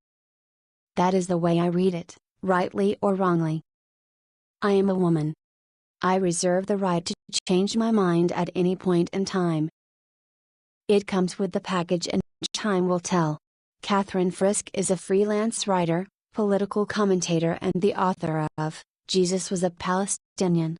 That is the way I read it, rightly or wrongly. I am a woman. I reserve the right to change my mind at any point in time. It comes with the package and time will tell. Catherine Frisk is a freelance writer, political commentator and the author of Jesus Was a Palestinian.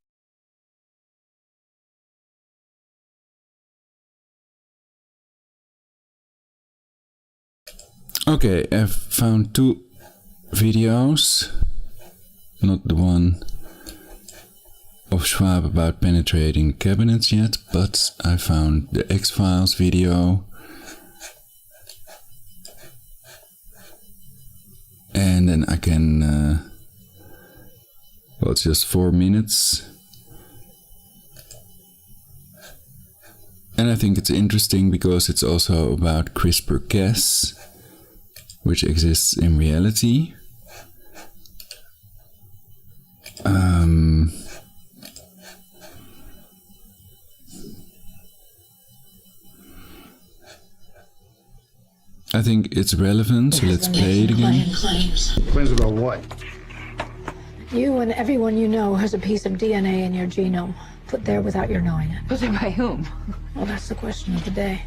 Okay, I've found 2 videos, not the one of Schwab about penetrating cabinets yet, but I found the X-Files video and then I can, well, it's just 4 minutes. And I think it's interesting because it's also about CRISPR-Cas, which exists in reality. I think it's relevant, so let's play it again. Claims about what? You and everyone you know has a piece of DNA in your genome, put there without your knowing it. Put there by whom? Well, that's the question of the day.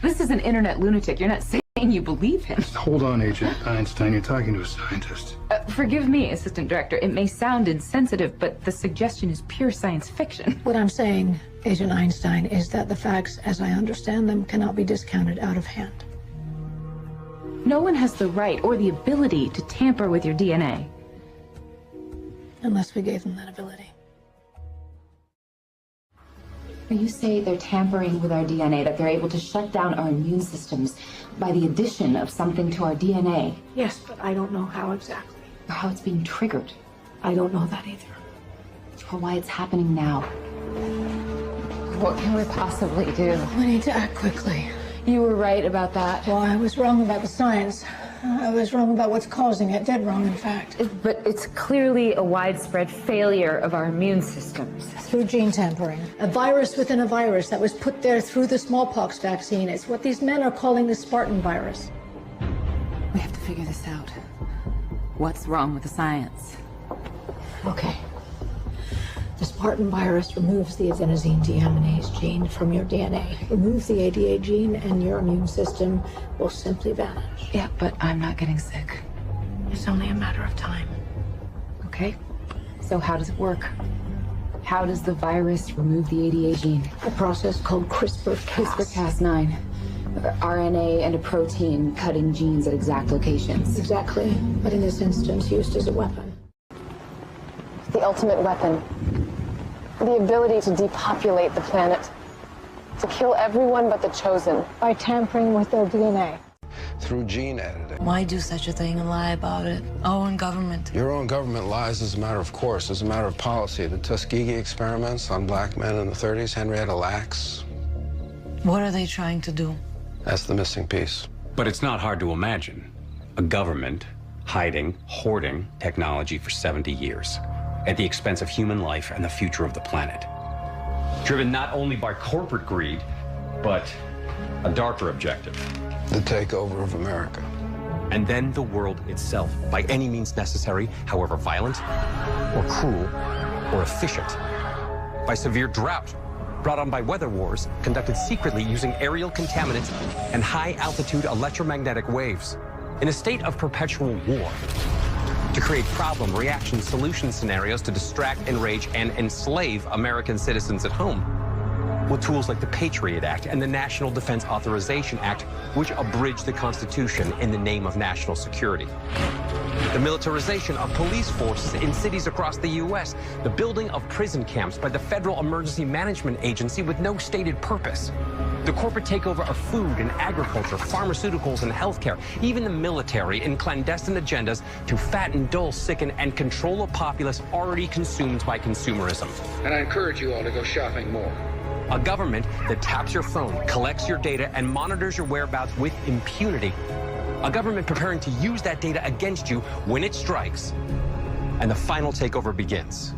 This is an internet lunatic. You're not saying you believe him. Hold on, Agent Einstein. You're talking to a scientist. Forgive me, Assistant Director. It may sound insensitive, but the suggestion is pure science fiction. What I'm saying, Agent Einstein, is that the facts, as I understand them, cannot be discounted out of hand. No one has the right or the ability to tamper with your DNA. Unless we gave them that ability. You say they're tampering with our DNA, that they're able to shut down our immune systems by the addition of something to our DNA. Yes, but I don't know how exactly. Or how it's being triggered. I don't know that either. Or why it's happening now. What can we possibly do? We need to act quickly. You were right about that. Well, I was wrong about the science. I was wrong about what's causing it. Dead wrong, in fact. But it's clearly a widespread failure of our immune systems. Through gene tampering. A virus within a virus that was put there through the smallpox vaccine. It's what these men are calling the Spartan virus. We have to figure this out. What's wrong with the science? Okay. The Spartan virus removes the adenosine deaminase gene from your DNA. Remove the ADA gene and your immune system will simply vanish. Yeah, but I'm not getting sick. It's only a matter of time. Okay. So how does it work? How does the virus remove the ADA gene? A process called CRISPR-Cas. CRISPR-Cas9. RNA and a protein cutting genes at exact locations. Exactly. But in this instance, used as a weapon. The ultimate weapon. The ability to depopulate the planet. To kill everyone but the chosen. By tampering with their DNA. Through gene editing. Why do such a thing and lie about it? Our own government. Your own government lies as a matter of course, as a matter of policy. The Tuskegee experiments on black men in the 30s, Henrietta Lacks. What are they trying to do? That's the missing piece. But it's not hard to imagine a government hiding, hoarding technology for 70 years at the expense of human life and the future of the planet. Driven not only by corporate greed, but a darker objective. The takeover of America. And then the world itself, by any means necessary, however violent, or cruel, or efficient. By severe drought, brought on by weather wars, conducted secretly using aerial contaminants and high-altitude electromagnetic waves. In a state of perpetual war. To create problem, reaction, solution scenarios to distract, enrage, and enslave American citizens at home. With tools like the Patriot Act and the National Defense Authorization Act, which abridge the Constitution in the name of national security. The militarization of police forces in cities across the U.S., the building of prison camps by the Federal Emergency Management Agency with no stated purpose. The corporate takeover of food and agriculture, pharmaceuticals and healthcare, even the military in clandestine agendas to fatten, dull, sicken, and control a populace already consumed by consumerism. And I encourage you all to go shopping more. A government that taps your phone, collects your data, and monitors your whereabouts with impunity. A government preparing to use that data against you when it strikes. And the final takeover begins.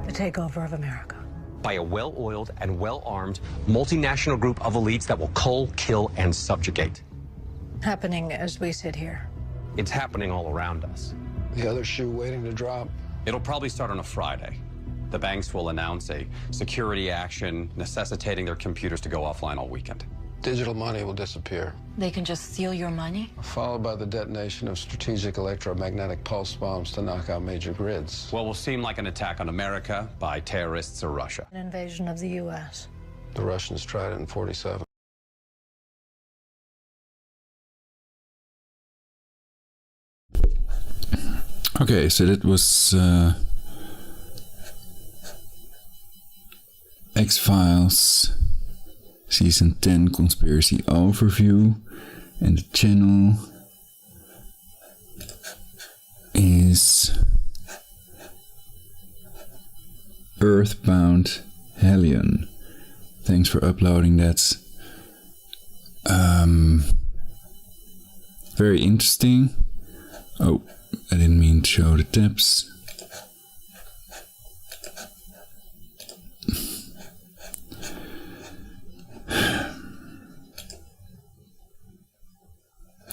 The takeover of America. By a well-oiled and well-armed multinational group of elites that will cull, kill, and subjugate. Happening as we sit here. It's happening all around us. The other shoe waiting to drop. It'll probably start on a Friday. The banks will announce a security action necessitating their computers to go offline all weekend. Digital money will disappear. They can just steal your money? Followed by the detonation of strategic electromagnetic pulse bombs to knock out major grids. What will seem like an attack on America by terrorists or Russia. An invasion of the U.S. The Russians tried it in '47. Okay, so that was X-Files Season 10 Conspiracy Overview. And the channel is Earthbound Hellion. Thanks for uploading that. Very interesting. Oh, I didn't mean to show the tabs.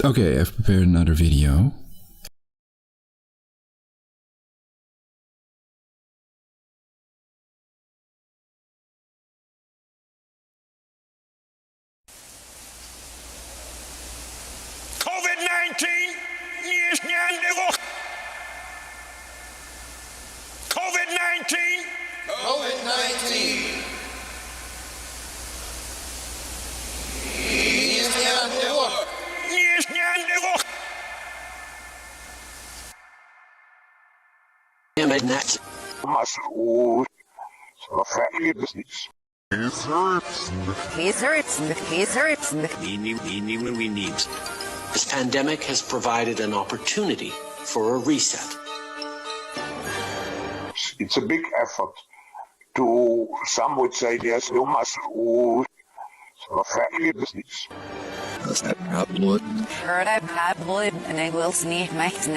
Okay, I've prepared another video. COVID-19 is niet aan de rug. COVID-19. COVID-19. Is niet aan de rug. Is niet aan de rug. Damn it, Nat. مسؤول رفعي business. We need. This pandemic has provided an opportunity for a reset. It's a big effort to, some would say there's no مسؤول رفعي business. En ik wil niet met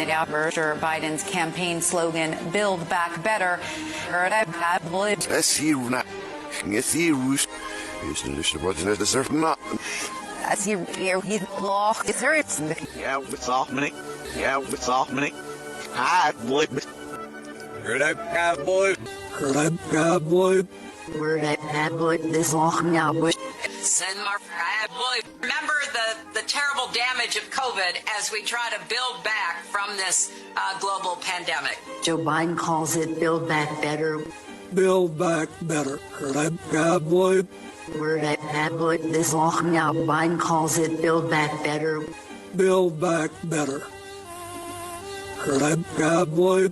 Biden's campaign slogan Build Back Better. Is hier is er wat net is not. As hier laag is er iets. Ja, what's off me? Ja, what's off me? Hi, boy. Heard that cowboy? Heard that cowboy? Word that cowboy this long now, boy. Send more boy. Remember the terrible damage of COVID as we try to build back from this global pandemic. Joe Biden calls it Build Back Better. Build Back Better. Heard that cowboy? Word that cowboy this long now. Biden calls it Build Back Better. Build Back Better. Heard that cowboy?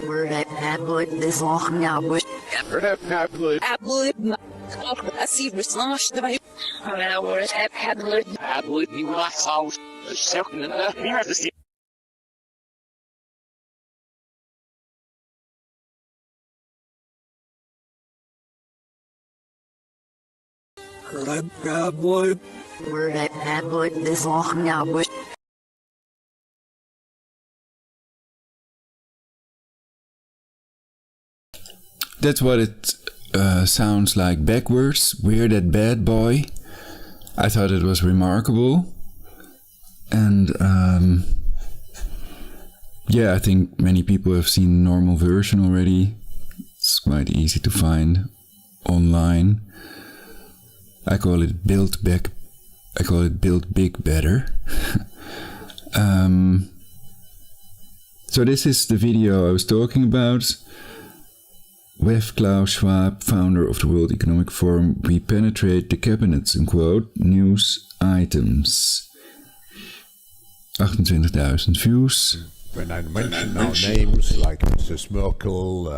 Word that cowboy this long now, boy. Heard that cowboy? أسيب صلاش تبعي أنا ورث أبلد بيوح صوت السكن الله Heard that cowboy? Word that cowboy this long now, boy. That's what it sounds like backwards. We're that bad boy. I thought it was remarkable. And yeah, I think many people have seen the normal version already. It's quite easy to find online. I call it Build Big Better. So this is the video I was talking about. WEF Klaus Schwab, founder of the World Economic Forum, we penetrate the cabinets, unquote, news items. 28,000 views. When I mention now names like Mrs. Merkel,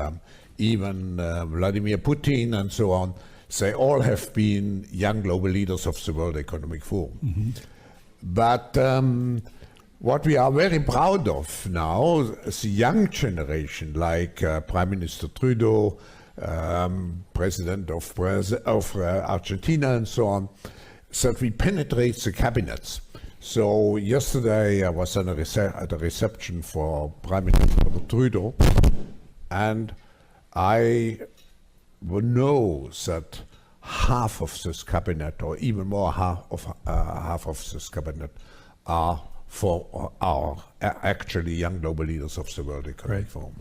even Vladimir Putin and so on, they all have been young global leaders of the World Economic Forum. Mm-hmm. But what we are very proud of now is the young generation, like Prime Minister Trudeau, President of Argentina and so on, that we penetrate the cabinets. So yesterday I was at a reception for Prime Minister Trudeau, and I know that half of this cabinet, or even more half of this cabinet, are for our actually young global leaders of the World Economic Forum.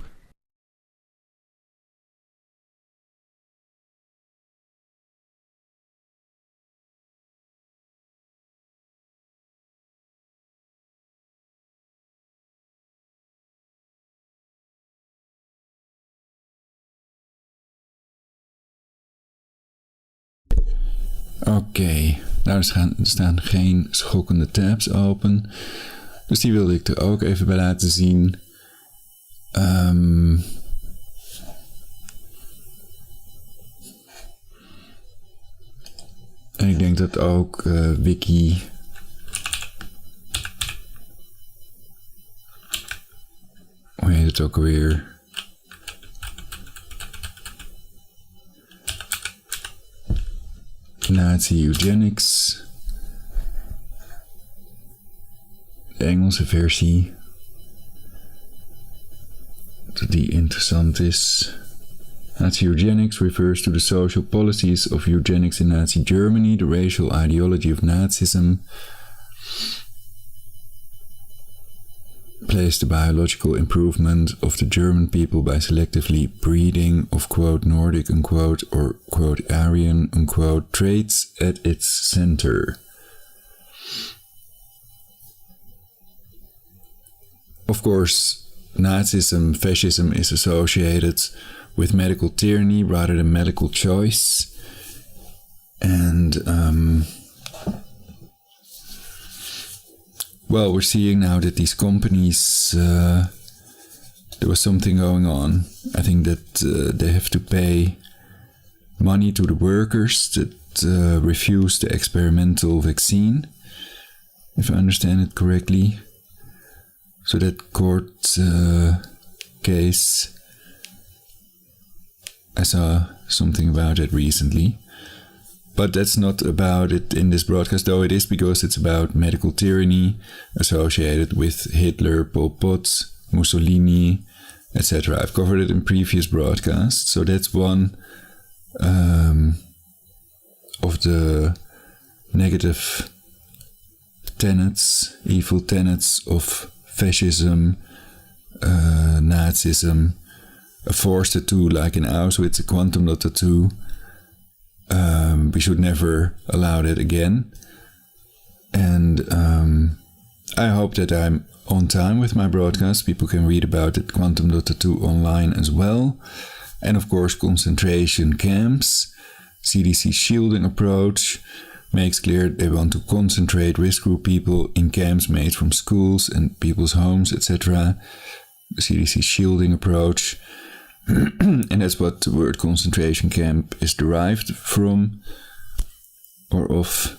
Oké, daar staan geen schokkende tabs open. Dus die wilde ik er ook even bij laten zien. En ik denk dat ook Wiki... Hoe heet het ook alweer? Nazi Eugenics. De Engelse versie. Die interessant is. Nazi Eugenics refers to the social policies of eugenics in Nazi Germany, the racial ideology of Nazism. replace the biological improvement of the German people by selectively breeding of quote Nordic unquote or quote Aryan unquote traits at its center. Of course, Nazism, fascism is associated with medical tyranny rather than medical choice. And well, we're seeing now that these companies, there was something going on. I think that they have to pay money to the workers that refuse the experimental vaccine, if I understand it correctly. So that court case, I saw something about it recently. But that's not about it in this broadcast, though it is, because it's about medical tyranny associated with Hitler, Pol Pot, Mussolini, etc. I've covered it in previous broadcasts, so that's one of the negative tenets, evil tenets of fascism, Nazism, a forced tattoo like in Auschwitz, a quantum dot tattoo. We should never allow that again. And I hope that I'm on time with my broadcast. People can read about it, quantum dot tattoo, online as well. And of course, concentration camps. CDC shielding approach makes clear they want to concentrate risk group people in camps made from schools and people's homes, etc. The CDC shielding approach. And that's what the word concentration camp is derived from, or of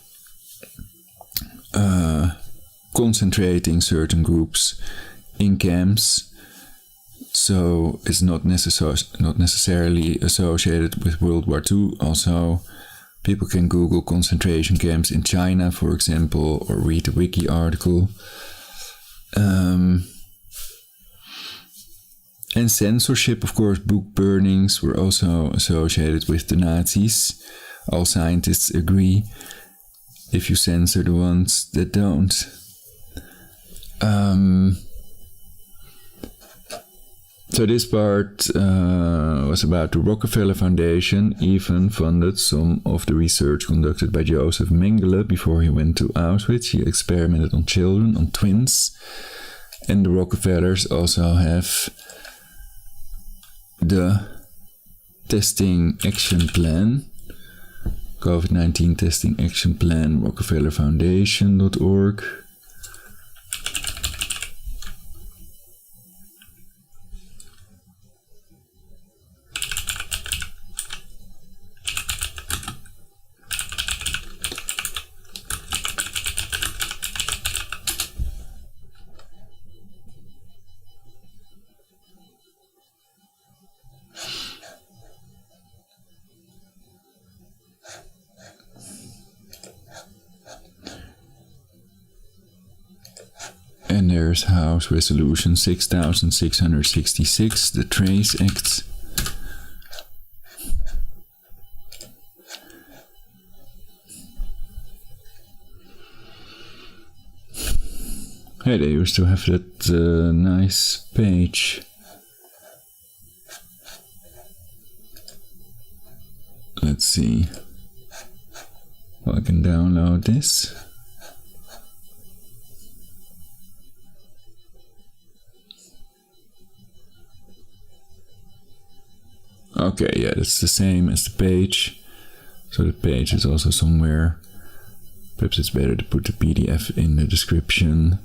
concentrating certain groups in camps. So it's not necessarily associated with World War II. Also, people can Google concentration camps in China, for example, or read the wiki article. And censorship, of course, book burnings were also associated with the Nazis. All scientists agree, if you censor the ones that don't. So this part was about the Rockefeller Foundation, even funded some of the research conducted by Joseph Mengele before he went to Auschwitz. He experimented on children, on twins. And the Rockefellers also have the testing action plan, COVID-19 testing action plan, rockefellerfoundation.org. And there's House Resolution 6666, the Trace Act. Hey, they used to have that nice page. Let's see. Well, I can download this. Okay, yeah, that's the same as the page. So the page is also somewhere. Perhaps it's better to put the PDF in the description.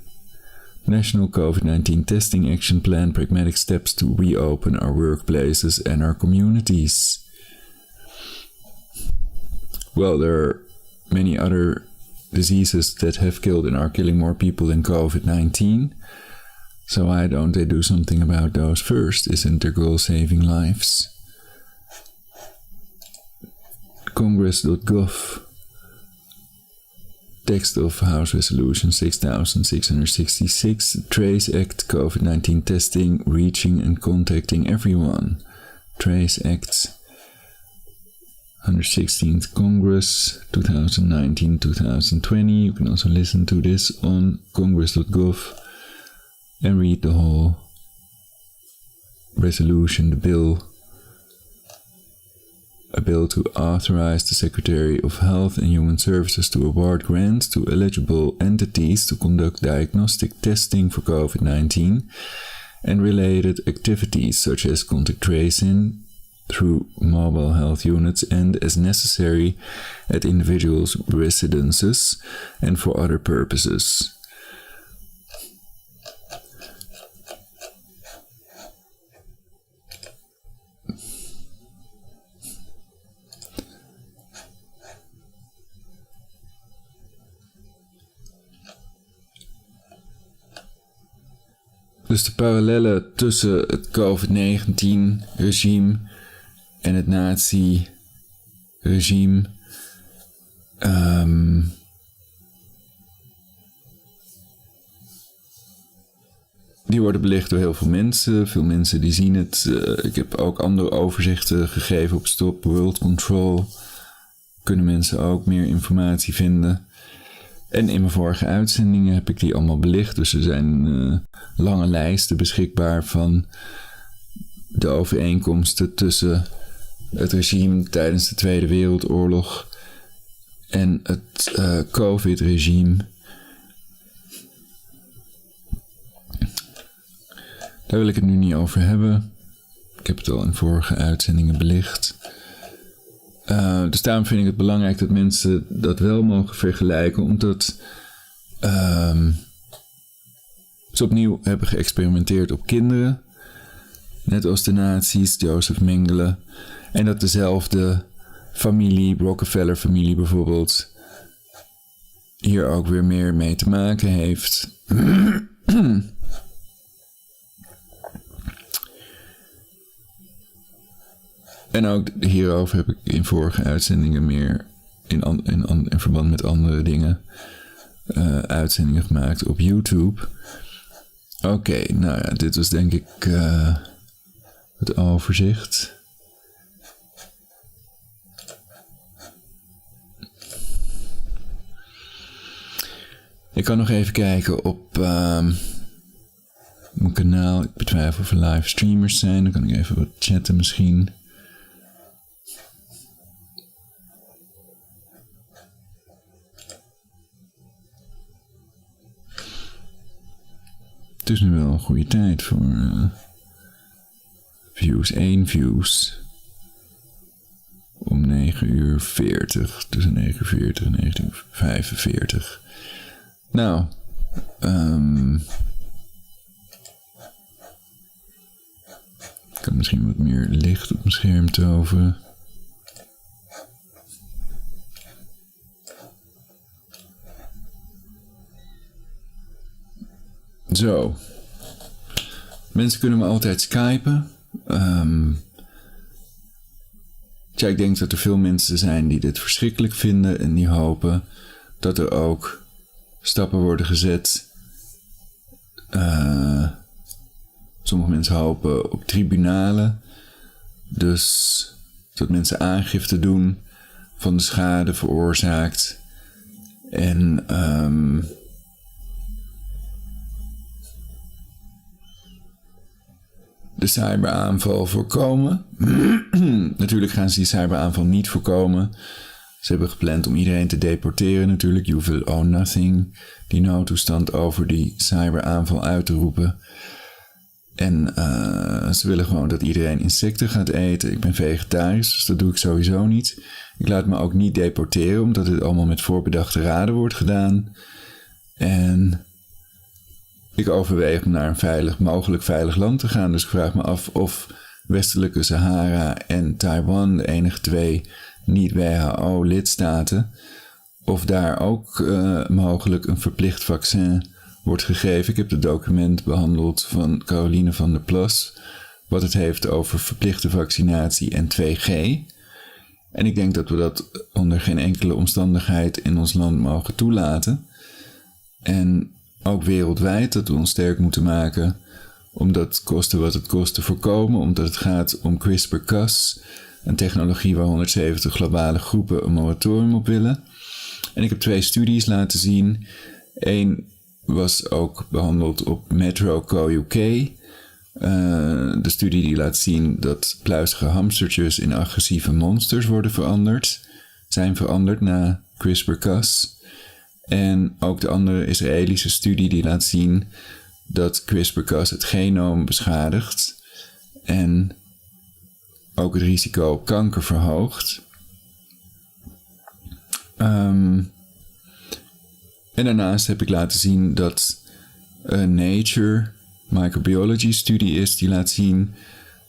National COVID-19 Testing Action Plan, pragmatic steps to reopen our workplaces and our communities. Well, there are many other diseases that have killed and are killing more people than COVID-19. So why don't they do something about those first? Isn't their goal saving lives? Congress.gov, text of House Resolution 6666, Trace Act, COVID-19 testing, reaching and contacting everyone. Trace Act, 116th Congress, 2019-2020. You can also listen to this on Congress.gov. and read the whole resolution, the bill. A bill to authorize the Secretary of Health and Human Services to award grants to eligible entities to conduct diagnostic testing for COVID-19 and related activities such as contact tracing through mobile health units and, as necessary, at individuals' residences and for other purposes. Dus de parallellen tussen het COVID-19-regime en het nazi-regime die worden belicht door heel veel mensen. Veel mensen die zien het. Ik heb ook andere overzichten gegeven op Stop World Control. Kunnen mensen ook meer informatie vinden. En in mijn vorige uitzendingen heb ik die allemaal belicht. Dus er zijn lange lijsten beschikbaar van de overeenkomsten tussen het regime tijdens de Tweede Wereldoorlog en het COVID-regime. Daar wil ik het nu niet over hebben. Ik heb het al in vorige uitzendingen belicht. Dus daarom vind ik het belangrijk dat mensen dat wel mogen vergelijken, omdat ze opnieuw hebben geëxperimenteerd op kinderen, net als de nazi's, Joseph Mengele, en dat dezelfde familie, Rockefeller-familie bijvoorbeeld, hier ook weer meer mee te maken heeft. En ook hierover heb ik in vorige uitzendingen meer in verband met andere dingen uitzendingen gemaakt op YouTube. Oké, nou ja, dit was denk ik het overzicht. Ik kan nog even kijken op mijn kanaal. Ik betwijfel of er live streamers zijn. Dan kan ik even wat chatten misschien. Het is nu wel een goede tijd voor views. 1 views. Om 9:40. Tussen 9:40 en 9:45. Nou. Ik kan misschien wat meer licht op mijn scherm toveren. Zo. Mensen kunnen me altijd skypen. Ik denk dat er veel mensen zijn die dit verschrikkelijk vinden en die hopen dat er ook stappen worden gezet. Sommige mensen hopen op tribunalen. Dus dat mensen aangifte doen van de schade veroorzaakt. En de cyberaanval voorkomen. Natuurlijk gaan ze die cyberaanval niet voorkomen. Ze hebben gepland om iedereen te deporteren natuurlijk. You will own nothing. Die noodtoestand over die cyberaanval uit te roepen. En ze willen gewoon dat iedereen insecten gaat eten. Ik ben vegetarisch, dus dat doe ik sowieso niet. Ik laat me ook niet deporteren, omdat dit allemaal met voorbedachte raden wordt gedaan. En ik overweeg om naar een mogelijk veilig land te gaan. Dus ik vraag me af of Westelijke Sahara en Taiwan, de enige 2 niet-WHO-lidstaten, of daar ook mogelijk een verplicht vaccin wordt gegeven. Ik heb het document behandeld van Caroline van der Plas, wat het heeft over verplichte vaccinatie en 2G. En ik denk dat we dat onder geen enkele omstandigheid in ons land mogen toelaten. En ook wereldwijd dat we ons sterk moeten maken om dat koste wat het kost te voorkomen, omdat het gaat om CRISPR-Cas, een technologie waar 170 globale groepen een moratorium op willen. En ik heb 2 studies laten zien. Eén was ook behandeld op Metro Co UK. De studie die laat zien dat pluizige hamstertjes in agressieve monsters zijn veranderd na CRISPR-Cas. En ook de andere Israëlische studie die laat zien dat CRISPR-Cas het genoom beschadigt en ook het risico op kanker verhoogt. En daarnaast heb ik laten zien dat een Nature microbiology studie is die laat zien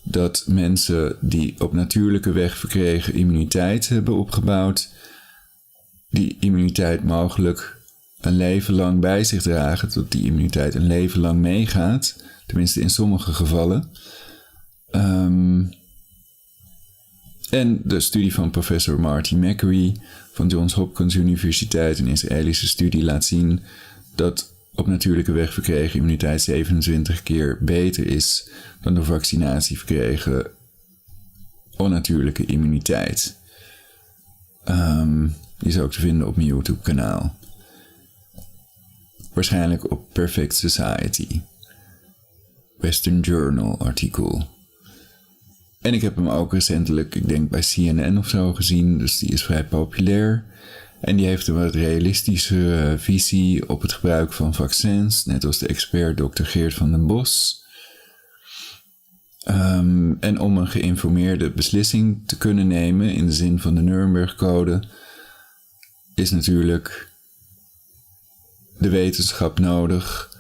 dat mensen die op natuurlijke weg verkregen immuniteit hebben opgebouwd, die immuniteit mogelijk een leven lang bij zich dragen, dat die immuniteit een leven lang meegaat, tenminste in sommige gevallen. En de studie van professor Marty McCreary van Johns Hopkins Universiteit, een Israëlische studie, laat zien dat op natuurlijke weg verkregen immuniteit 27 keer beter is dan door vaccinatie verkregen onnatuurlijke immuniteit. Die is ook te vinden op mijn YouTube kanaal. Waarschijnlijk op Perfect Society. Western Journal artikel. En ik heb hem ook recentelijk, ik denk bij CNN of zo gezien, dus die is vrij populair. En die heeft een wat realistischere visie op het gebruik van vaccins, net als de expert Dr. Geert van den Bos. En om een geïnformeerde beslissing te kunnen nemen in de zin van de Nuremberg-code, is natuurlijk de wetenschap nodig.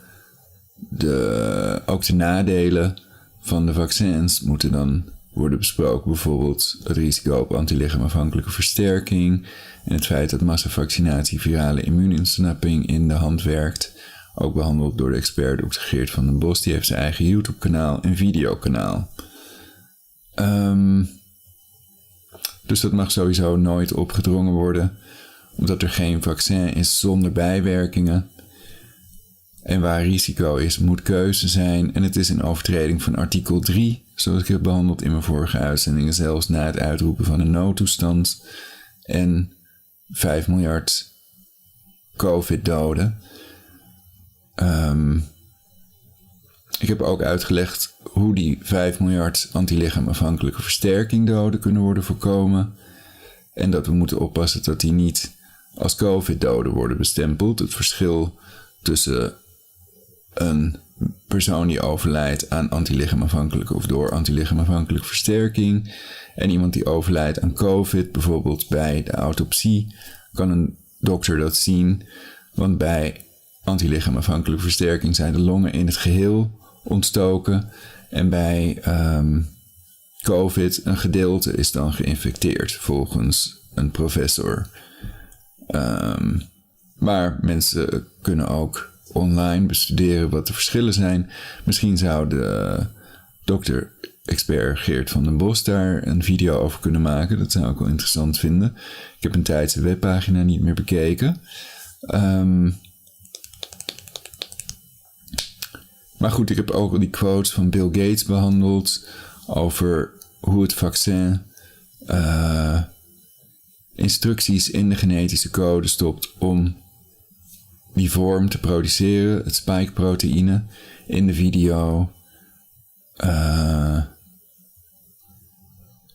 Ook de nadelen van de vaccins moeten dan worden besproken. Bijvoorbeeld het risico op antilichaamafhankelijke versterking en het feit dat massavaccinatie virale immuunsnapping in de hand werkt. Ook behandeld door de expert Dr. Geert van den Bos. Die heeft zijn eigen YouTube kanaal en videokanaal. Dus dat mag sowieso nooit opgedrongen worden, omdat er geen vaccin is zonder bijwerkingen. En waar risico is, moet keuze zijn. En het is een overtreding van artikel 3, zoals ik heb behandeld in mijn vorige uitzendingen, zelfs na het uitroepen van een noodtoestand. En 5 miljard COVID-doden. Ik heb ook uitgelegd hoe die 5 miljard antilichaamafhankelijke versterking doden kunnen worden voorkomen. En dat we moeten oppassen dat die niet als COVID-doden worden bestempeld. Het verschil tussen een persoon die overlijdt aan antilichaamafhankelijke of door antilichaamafhankelijke versterking en iemand die overlijdt aan COVID, bijvoorbeeld bij de autopsie, kan een dokter dat zien, want bij antilichaamafhankelijke versterking zijn de longen in het geheel ontstoken en bij COVID een gedeelte is dan geïnfecteerd volgens een professor. Maar mensen kunnen ook online bestuderen wat de verschillen zijn. Misschien zou de dokter-expert Geert van den Bos daar een video over kunnen maken. Dat zou ik wel interessant vinden. Ik heb een tijd zijn webpagina niet meer bekeken. Maar goed, ik heb ook al die quotes van Bill Gates behandeld over hoe het vaccin instructies in de genetische code stopt om die vorm te produceren, het spike-proteïne, in de video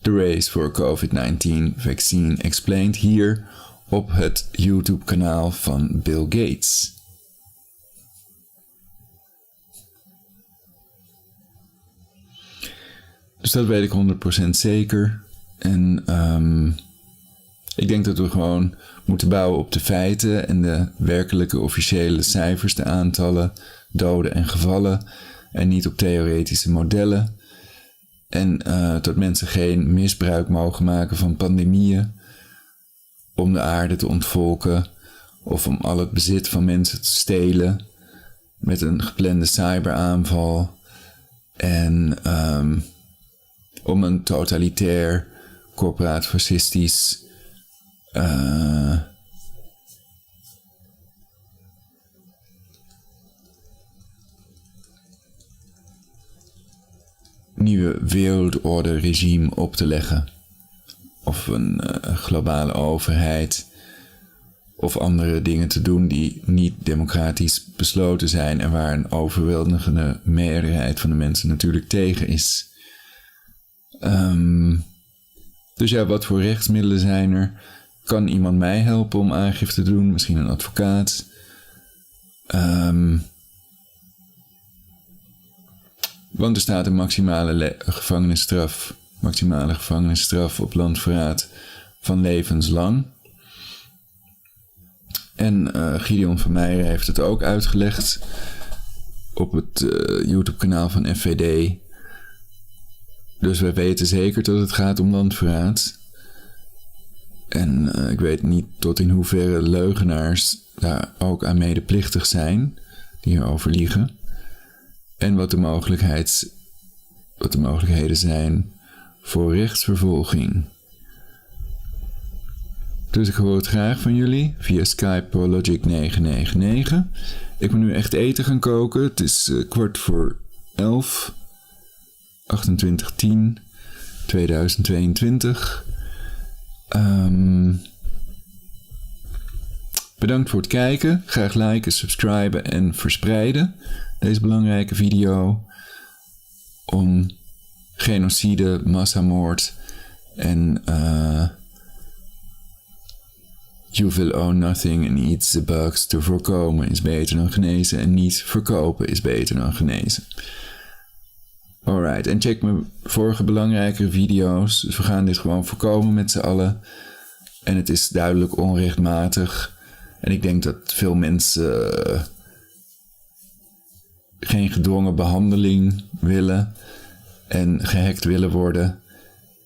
The Race for COVID-19 Vaccine Explained, hier op het YouTube-kanaal van Bill Gates. Dus dat weet ik 100% zeker. En ik denk dat we gewoon moeten bouwen op de feiten en de werkelijke officiële cijfers, de aantallen, doden en gevallen, en niet op theoretische modellen. En dat mensen geen misbruik mogen maken van pandemieën om de aarde te ontvolken of om al het bezit van mensen te stelen met een geplande cyberaanval en om een totalitair, corporaat-fascistisch nieuwe wereldorde-regime op te leggen. Of een globale overheid. of andere dingen te doen die niet democratisch besloten zijn en waar een overweldigende meerderheid van de mensen natuurlijk tegen is. Dus ja, wat voor rechtsmiddelen zijn er? Kan iemand mij helpen om aangifte te doen? Misschien een advocaat. Want er staat een maximale gevangenisstraf op landverraad van levenslang. En Gideon van Meijeren heeft het ook uitgelegd op het YouTube-kanaal van FVD. Dus wij weten zeker dat het gaat om landverraad. En ik weet niet tot in hoeverre leugenaars daar ook aan medeplichtig zijn, die hierover liegen. En wat de mogelijkheden zijn voor rechtsvervolging. Dus ik hoor het graag van jullie via Skype Logic 999. Ik moet nu echt eten gaan koken. Het is 11:15, 28/10/2022. Bedankt voor het kijken. Graag liken, subscriben en verspreiden deze belangrijke video om genocide, massamoord en you will own nothing and eat the bugs te voorkomen is beter dan genezen en niet verkopen is beter dan genezen. Alright, en check mijn vorige belangrijke video's. Dus we gaan dit gewoon voorkomen met z'n allen. En het is duidelijk onrechtmatig. En ik denk dat veel mensen geen gedwongen behandeling willen en gehackt willen worden.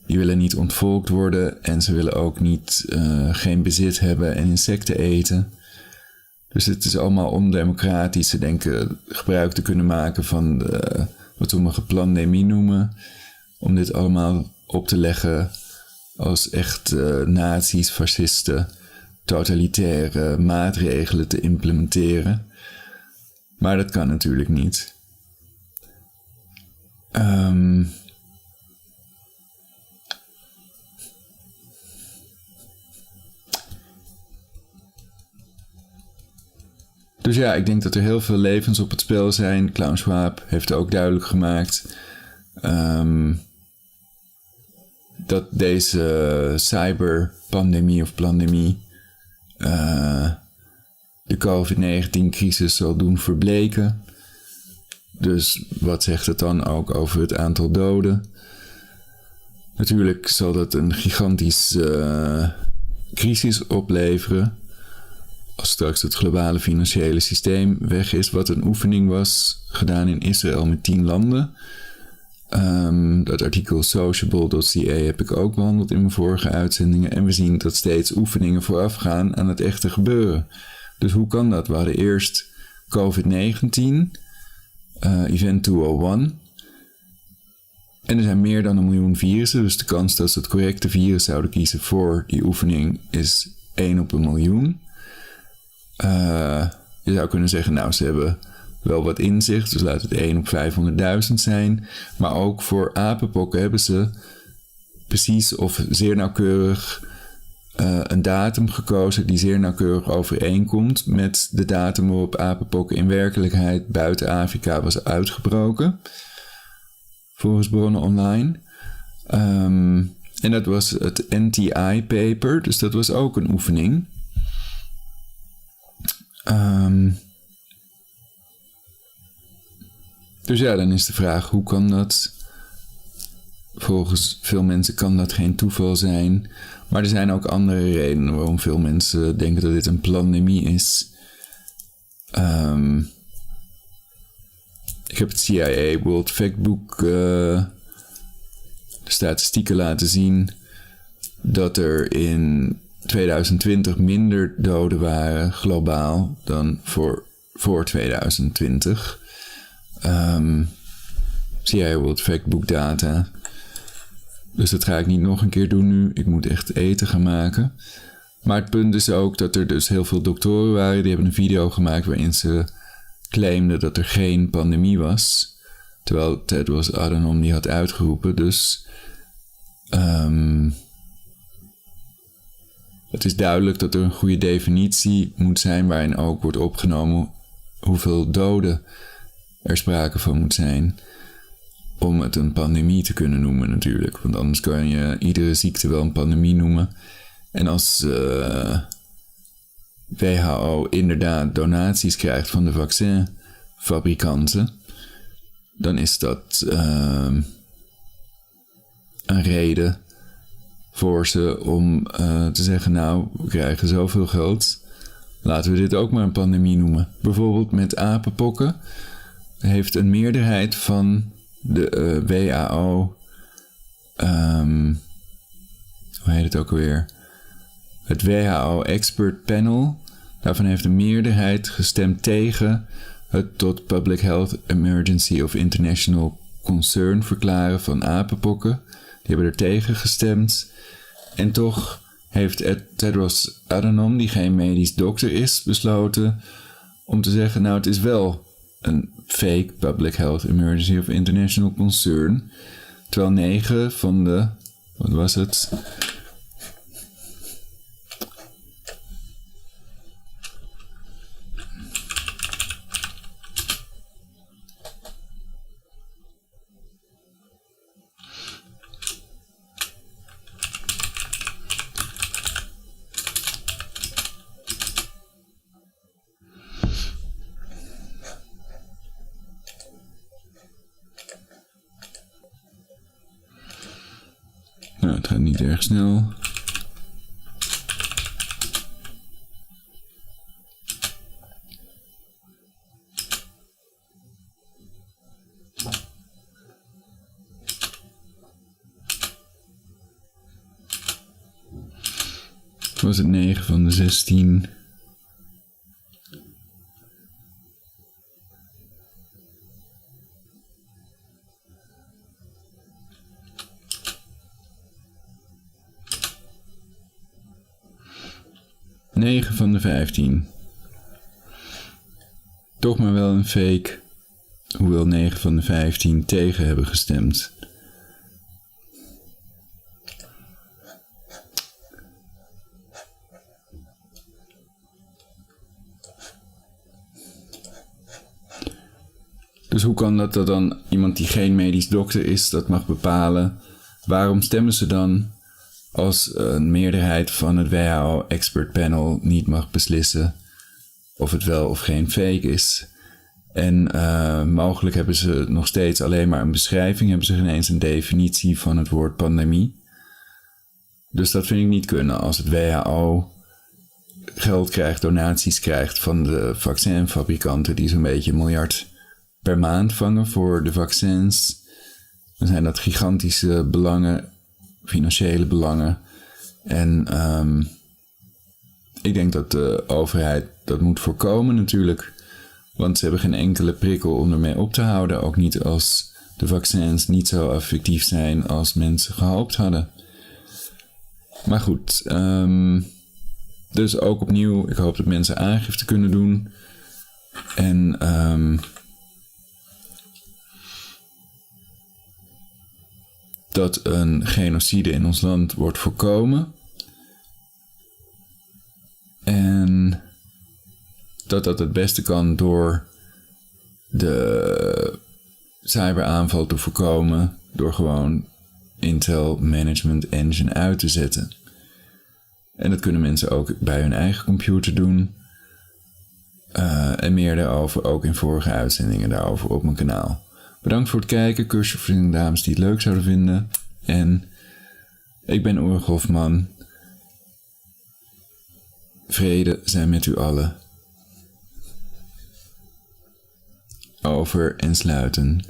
Die willen niet ontvolkt worden en ze willen ook niet geen bezit hebben en insecten eten. Dus het is allemaal ondemocratisch. Ze denken gebruik te kunnen maken van wat sommigen pandemie noemen. Om dit allemaal op te leggen als echt nazi's, fascisten, totalitaire maatregelen te implementeren. Maar dat kan natuurlijk niet. Dus ja, ik denk dat er heel veel levens op het spel zijn. Klaus Schwab heeft ook duidelijk gemaakt dat deze cyberpandemie of pandemie de COVID-19-crisis zal doen verbleken. Dus wat zegt het dan ook over het aantal doden? Natuurlijk zal dat een gigantische crisis opleveren. Als straks het globale financiële systeem weg is, wat een oefening was gedaan in Israël met 10 landen. Dat artikel sociable.ca heb ik ook behandeld in mijn vorige uitzendingen. En we zien dat steeds oefeningen voorafgaan aan het echte gebeuren. Dus hoe kan dat? We hadden eerst COVID-19, Event 201. En er zijn meer dan 1 miljoen virussen. Dus de kans dat ze het correcte virus zouden kiezen voor die oefening is 1 op 1 miljoen. Je zou kunnen zeggen, nou, ze hebben wel wat inzicht, dus laat het 1 op 500.000 zijn. Maar ook voor apenpokken hebben ze precies of zeer nauwkeurig een datum gekozen die zeer nauwkeurig overeenkomt met de datum waarop apenpokken in werkelijkheid buiten Afrika was uitgebroken. Volgens bronnen online. En dat was het NTI-paper, dus dat was ook een oefening. Dus ja, dan is de vraag, hoe kan dat? Volgens veel mensen kan dat geen toeval zijn. Maar er zijn ook andere redenen waarom veel mensen denken dat dit een pandemie is. Ik heb het CIA World Factbook de statistieken laten zien dat er in 2020 minder doden waren globaal dan voor 2020. CIA World Factbook data. Dus dat ga ik niet nog een keer doen nu. Ik moet echt eten gaan maken. Maar het punt is ook dat er dus heel veel doktoren waren. Die hebben een video gemaakt waarin ze claimden dat er geen pandemie was. Terwijl Tedros Adhanom die had uitgeroepen. Dus Het is duidelijk dat er een goede definitie moet zijn waarin ook wordt opgenomen hoeveel doden er sprake van moet zijn om het een pandemie te kunnen noemen natuurlijk. Want anders kan je iedere ziekte wel een pandemie noemen. En als WHO inderdaad donaties krijgt van de vaccinfabrikanten, dan is dat een reden voor ze om te zeggen, nou, we krijgen zoveel geld, laten we dit ook maar een pandemie noemen. Bijvoorbeeld met apenpokken heeft een meerderheid van de WHO, hoe heet het ook alweer? Het WHO Expert Panel, daarvan heeft een meerderheid gestemd tegen het tot Public Health Emergency of International Concern verklaren van apenpokken. Die hebben er tegen gestemd. En toch heeft Tedros Adhanom, die geen medisch dokter is, besloten om te zeggen, nou, het is wel een fake Public Health Emergency of International Concern. Terwijl 9 van de, wat was het? Nou, het gaat niet erg snel. Was het 9 van de 16? Negen van de 15. Toch maar wel een fake, hoewel 9 van de 15 tegen hebben gestemd. Dus hoe kan dat dan iemand die geen medisch dokter is, dat mag bepalen? Waarom stemmen ze dan als een meerderheid van het WHO Expert Panel niet mag beslissen of het wel of geen fake is? En mogelijk hebben ze nog steeds alleen maar een beschrijving, hebben ze geen eens een definitie van het woord pandemie. Dus dat vind ik niet kunnen als het WHO geld krijgt, donaties krijgt van de vaccinfabrikanten die zo'n beetje $1 miljard per maand vangen voor de vaccins. Dan zijn dat gigantische belangen, financiële belangen. En ik denk dat de overheid dat moet voorkomen natuurlijk. Want ze hebben geen enkele prikkel om ermee op te houden. Ook niet als de vaccins niet zo effectief zijn als mensen gehoopt hadden. Maar goed, dus ook opnieuw, ik hoop dat mensen aangifte kunnen doen. En dat een genocide in ons land wordt voorkomen. En dat het beste kan door de cyberaanval te voorkomen. Door gewoon Intel Management Engine uit te zetten. En dat kunnen mensen ook bij hun eigen computer doen. En meer daarover ook in vorige uitzendingen daarover op mijn kanaal. Bedankt voor het kijken, kusje voor de dames die het leuk zouden vinden. En ik ben Ulrich Hofman. Vrede zijn met u allen. Over en sluiten.